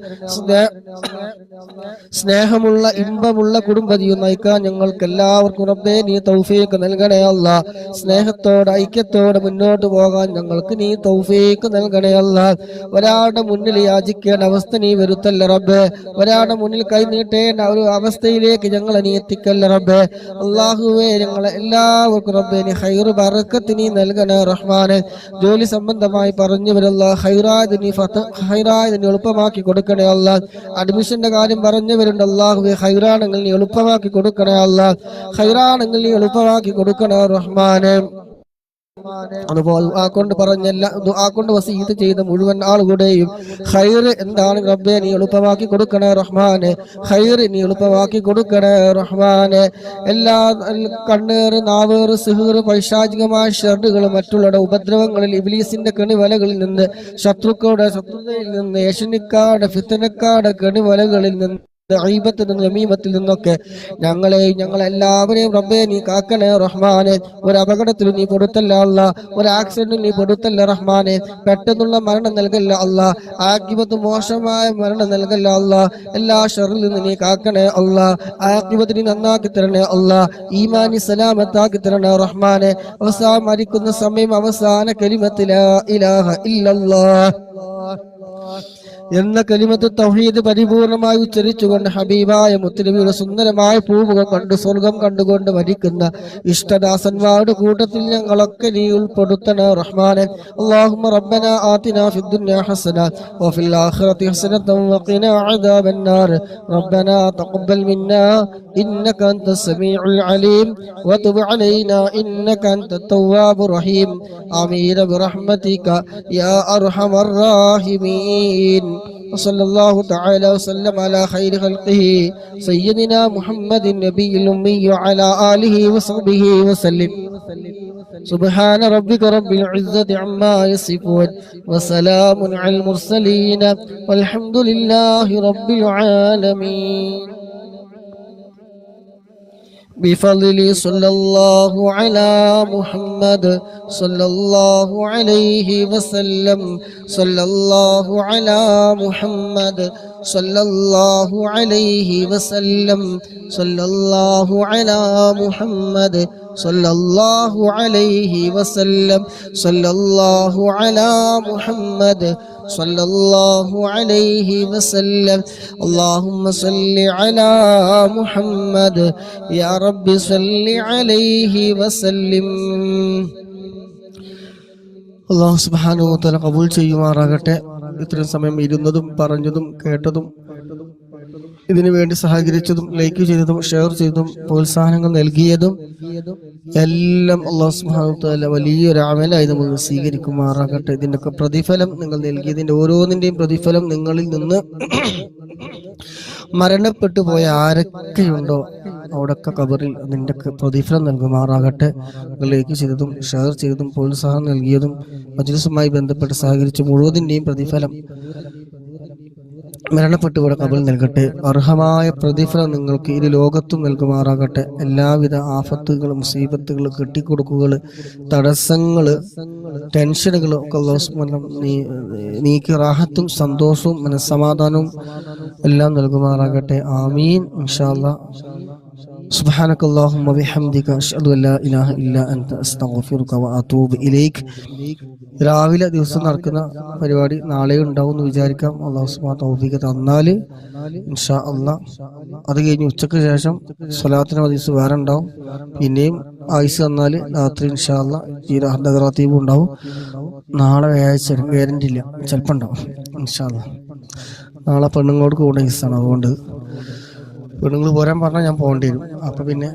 സ്നേഹമുള്ള ഇമ്പമുള്ള കുടുംബജീവിതം നയിക്കാൻ ഞങ്ങൾക്ക് എല്ലാവർക്കും റബ്ബേ നീ തൗഫീഖ് നൽകണേ അല്ലാഹ്. സ്നേഹത്തോടെ ഐക്യത്തോടെ മുന്നോട്ട് പോകാൻ ഞങ്ങൾക്ക് നീ തൗഫീഖ് നൽകണേ അല്ലാഹ്. ഒരാളുടെ മുന്നിൽ യാചിക്കേണ്ട അവസ്ഥ നീ വരുത്തല്ല റബ്ബേ. ഒരാളുടെ മുന്നിൽ കൈ നീട്ടേണ്ട ഒരു അവസ്ഥയിലേക്ക് ഞങ്ങളെ നീ എത്തിക്കല്ല റബ്ബേ. അല്ലാഹുവേ ഞങ്ങളെ എല്ലാവർക്കും റബ്ബേ നീ ഖൈർ ബറക്കത്ത് നീ നൽകണേ റഹ്മാനെ. ജോലി സംബന്ധമായി പറഞ്ഞവരല്ലാ ഖൈറായത് നീ എളുപ്പമാക്കി കൊടുക്കണേ അല്ലാഹ്. അഡ്മിഷന്റെ കാര്യം പറഞ്ഞവരുണ്ട്, അല്ലാഹുവേ ഖൈറാണെങ്കിൽ നീ എളുപ്പമാക്കി കൊടുക്കണേ അല്ലാഹ്. ഖൈറാണെങ്കിൽ നീ എളുപ്പമാക്കി കൊടുക്കണേ റഹ്മാനെ. അതുപോലെ ദുആ കൊണ്ട് വസീയത്ത് ചെയ്ത മുഴുവൻ ആളുകളുടെയും ഖൈർ എന്താണ് റബ്ബേ നീ എളുപ്പമാക്കി കൊടുക്കണേ റഹ്മാനെ. ഖൈർ നീ എളുപ്പമാക്കി കൊടുക്കണേ റഹ്മാനെ. എല്ലാ കണ്ണേറ്, നാവേറ്, സിഹ്റ്, പൈശാചികമായ ഷർറുകൾ, മറ്റുള്ള ഉപദ്രവങ്ങളിൽ, ഇബ്ലീസിന്റെ കെണിവലകളിൽ നിന്ന്, ശത്രുക്കളുടെ ശത്രുതയിൽ നിന്ന്, യേശുനിക്കാട് ഫിത്നക്കാട് കെണിവലകളിൽ നിന്ന്, ഗീബത്തിൽ നിന്നും നമീമത്തിൽ നിന്നൊക്കെ ഞങ്ങളെല്ലാവരെയും റബ്ബേ നീ കാക്കണേ റഹ്മാനെ. ഒരു അപകടത്തിൽ നീ പെടുത്തല്ല അല്ലാ. ഒരു ആക്സിഡന്റിൽ നീ പെടുത്തല്ല റഹ്മാനെ. പെട്ടെന്നുള്ള മരണം നൽകല്ല അല്ലാ. ആഖിബത്ത് മോശമായ മരണം നൽകല്ല അല്ലാ. എല്ലാ ഷർറിൽ നിന്ന് നീ കാക്കണേ അല്ലാ. ആഖിബത്ത് നീ നന്നാക്കി തരണേ അല്ലാ. ഈമാനി സലാമത്താക്കി തരണേ റഹ്മാനെ. അവസാനം മരിക്കുന്ന സമയം അവസാന കലിമത്ത് ലാ ഇലാഹ ഇല്ലല്ലാഹ് എന്ന കലിമത്ത് തൗഹീദ് പരിപൂർണമായി ഉച്ചരിച്ചുകൊണ്ട് ഹബീബായ മുത്തുനബിയുടെ സുന്ദരമായ പൂമുഖം കണ്ട് സ്വർഗം കണ്ടുകൊണ്ട് മരിക്കുന്ന ഇഷ്ടദാസന്മാരുടെ കൂട്ടത്തിൽ ഞങ്ങളൊക്കെ നീ ഉൾപ്പെടുത്തണേ റഹ്മാനെ. അല്ലാഹുമ്മ റബ്ബനാ ആതിനാ ഫിദ്ദുനിയാ ഹസന വഫിൽ ആഖിറതി ഹസനത വഖിനാ അദാബന്നാർ. റബ്ബനാ തഖബ്ബൽ മിന്നാ إنك أنت السميع العليم وتب علينا إنك أنت التواب الرحيم آمين برحمتك يا أرحم الراحمين وصلى الله تعالى وسلم على خير خلقه سيدنا محمد النبي الأمي وعلى آله وصحبه وسلم سبحان ربك رب العزة عما يصفون وسلام على المرسلين والحمد لله رب العالمين بفضل صلى الله على محمد صلى الله عليه وسلم صلى الله على محمد صلى الله عليه وسلم صلى الله على محمد صلى الله عليه وسلم صلى الله على محمد صلى الله عليه وسلم اللهم صل على محمد يا رب صل عليه وسلم അല്ലാഹു സുബ്ഹാനഹു വ തആല ഖബൂൽ ചെയ്യുമാറാകട്ടെ. ഇത്രയും സമയം ഇരുന്നതും പറഞ്ഞതും കേട്ടതും ഇതിനു വേണ്ടി സഹകരിച്ചതും ലൈക്ക് ചെയ്തതും ഷെയർ ചെയ്തതും പ്രോത്സാഹനങ്ങൾ നൽകിയതും എല്ലാം അല്ലാഹു സുബ്ഹാനഹു വ തആല വലിയൊരു അമലായി നമ്മൾ സ്വീകരിക്കുമാറാകട്ടെ. ഇതിൻ്റെയൊക്കെ പ്രതിഫലം നിങ്ങൾ നൽകിയതിൻ്റെ ഓരോന്നിൻ്റെയും പ്രതിഫലം നിങ്ങളിൽ നിന്ന് മരണപ്പെട്ടു പോയ ആരൊക്കെയുണ്ടോ അവിടൊക്കെ ഖബറിൽ അതിൻ്റെ പ്രതിഫലം നൽകുമാറാകട്ടെ. ലൈക്ക് ചെയ്തതും ഷെയർ ചെയ്തതും പ്രോത്സാഹനം നൽകിയതും മജ്‌ലിസുമായി ബന്ധപ്പെട്ട് സഹകരിച്ച മുഴുവതിൻ്റെയും പ്രതിഫലം മരണപ്പെട്ടു കൂടെ ഖബറിൽ നൽകട്ടെ. അർഹമായ പ്രതിഫലം നിങ്ങൾക്ക് ഇരു ലോകത്തും നൽകുമാറാകട്ടെ. എല്ലാവിധ ആഫത്തുകളും മുസീബത്തുകൾ കെട്ടിക്കൊടുക്കുകൾ തടസ്സങ്ങൾ ടെൻഷനുകളും ഒക്കെ അല്ലാഹു നീക്കി റാഹത്തും സന്തോഷവും മനസ്സമാധാനവും എല്ലാം നൽകുമാറാകട്ടെ. ആമീൻ ഇൻഷാ അല്ലാഹ്. سبحانك اللهم وبحمدك أشهد أن لا إله إلا أنت أستغفرك وأتوب إليك. രാവിലെ ദിവസം നടക്കുന്ന പരിപാടി നാളെ ഉണ്ടാവും എന്ന് വിചാരിക്കാം. അല്ലാഹു സുബ്ഹാനഹു തൗഫീഖ് തന്നാൽ ഇൻഷാ അല്ലാഹ്. അത് കഴിഞ്ഞ് ഉച്ചയ്ക്ക് ശേഷം സ്വലാത്തിന് ഹദീസ് വേറെ ഉണ്ടാവും. പിന്നെയും ആയുസ് തന്നാൽ രാത്രി ഇൻഷാ അല്ലാഹ് ഈ റഹ്മത്ത് ഉണ്ടാവും. നാളെ വ്യാഴാഴ്ച ഗ്യാരണ്ടി ഇല്ല, ചിലപ്പോൾ ഉണ്ടാവും ഇൻഷാ അല്ലാഹ്. നാളെ പെണ്ണുങ്ങളോട് കൂടെ ഹിസ്സാണ്, അതുകൊണ്ട് പെണ്ണുങ്ങൾ പോരാൻ പറഞ്ഞാൽ ഞാൻ പോകേണ്ടി വരും. അപ്പം പിന്നെ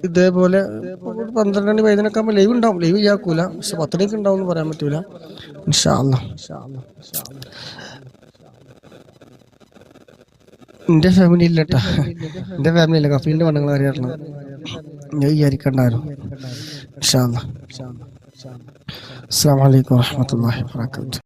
ഇതേപോലെ 12 മണി വൈകുന്നേരമൊക്കെ ആകുമ്പോൾ ലൈവ് ഉണ്ടാവും. ലൈവ് ചെയ്യാക്കൂല, പക്ഷെ 10 മണിക്ക് ഉണ്ടാവും എന്ന് പറയാൻ പറ്റൂല ഇൻഷാ അല്ലാഹ്. എൻ്റെ ഫാമിലി ഇല്ല കേട്ടാ, എൻ്റെ ഫാമിലി ഇല്ല, കഫീലിൻ്റെ പെണ്ണുങ്ങൾ അറിയാറുണ്ട്. ഞാൻ വിചാരിക്കണ്ടായിരുന്നു ഇൻഷാ അല്ലാഹ്. അസ്സലാമു അലൈക്കും വറഹ്മത്തുള്ളാഹി വബറകാതുഹു.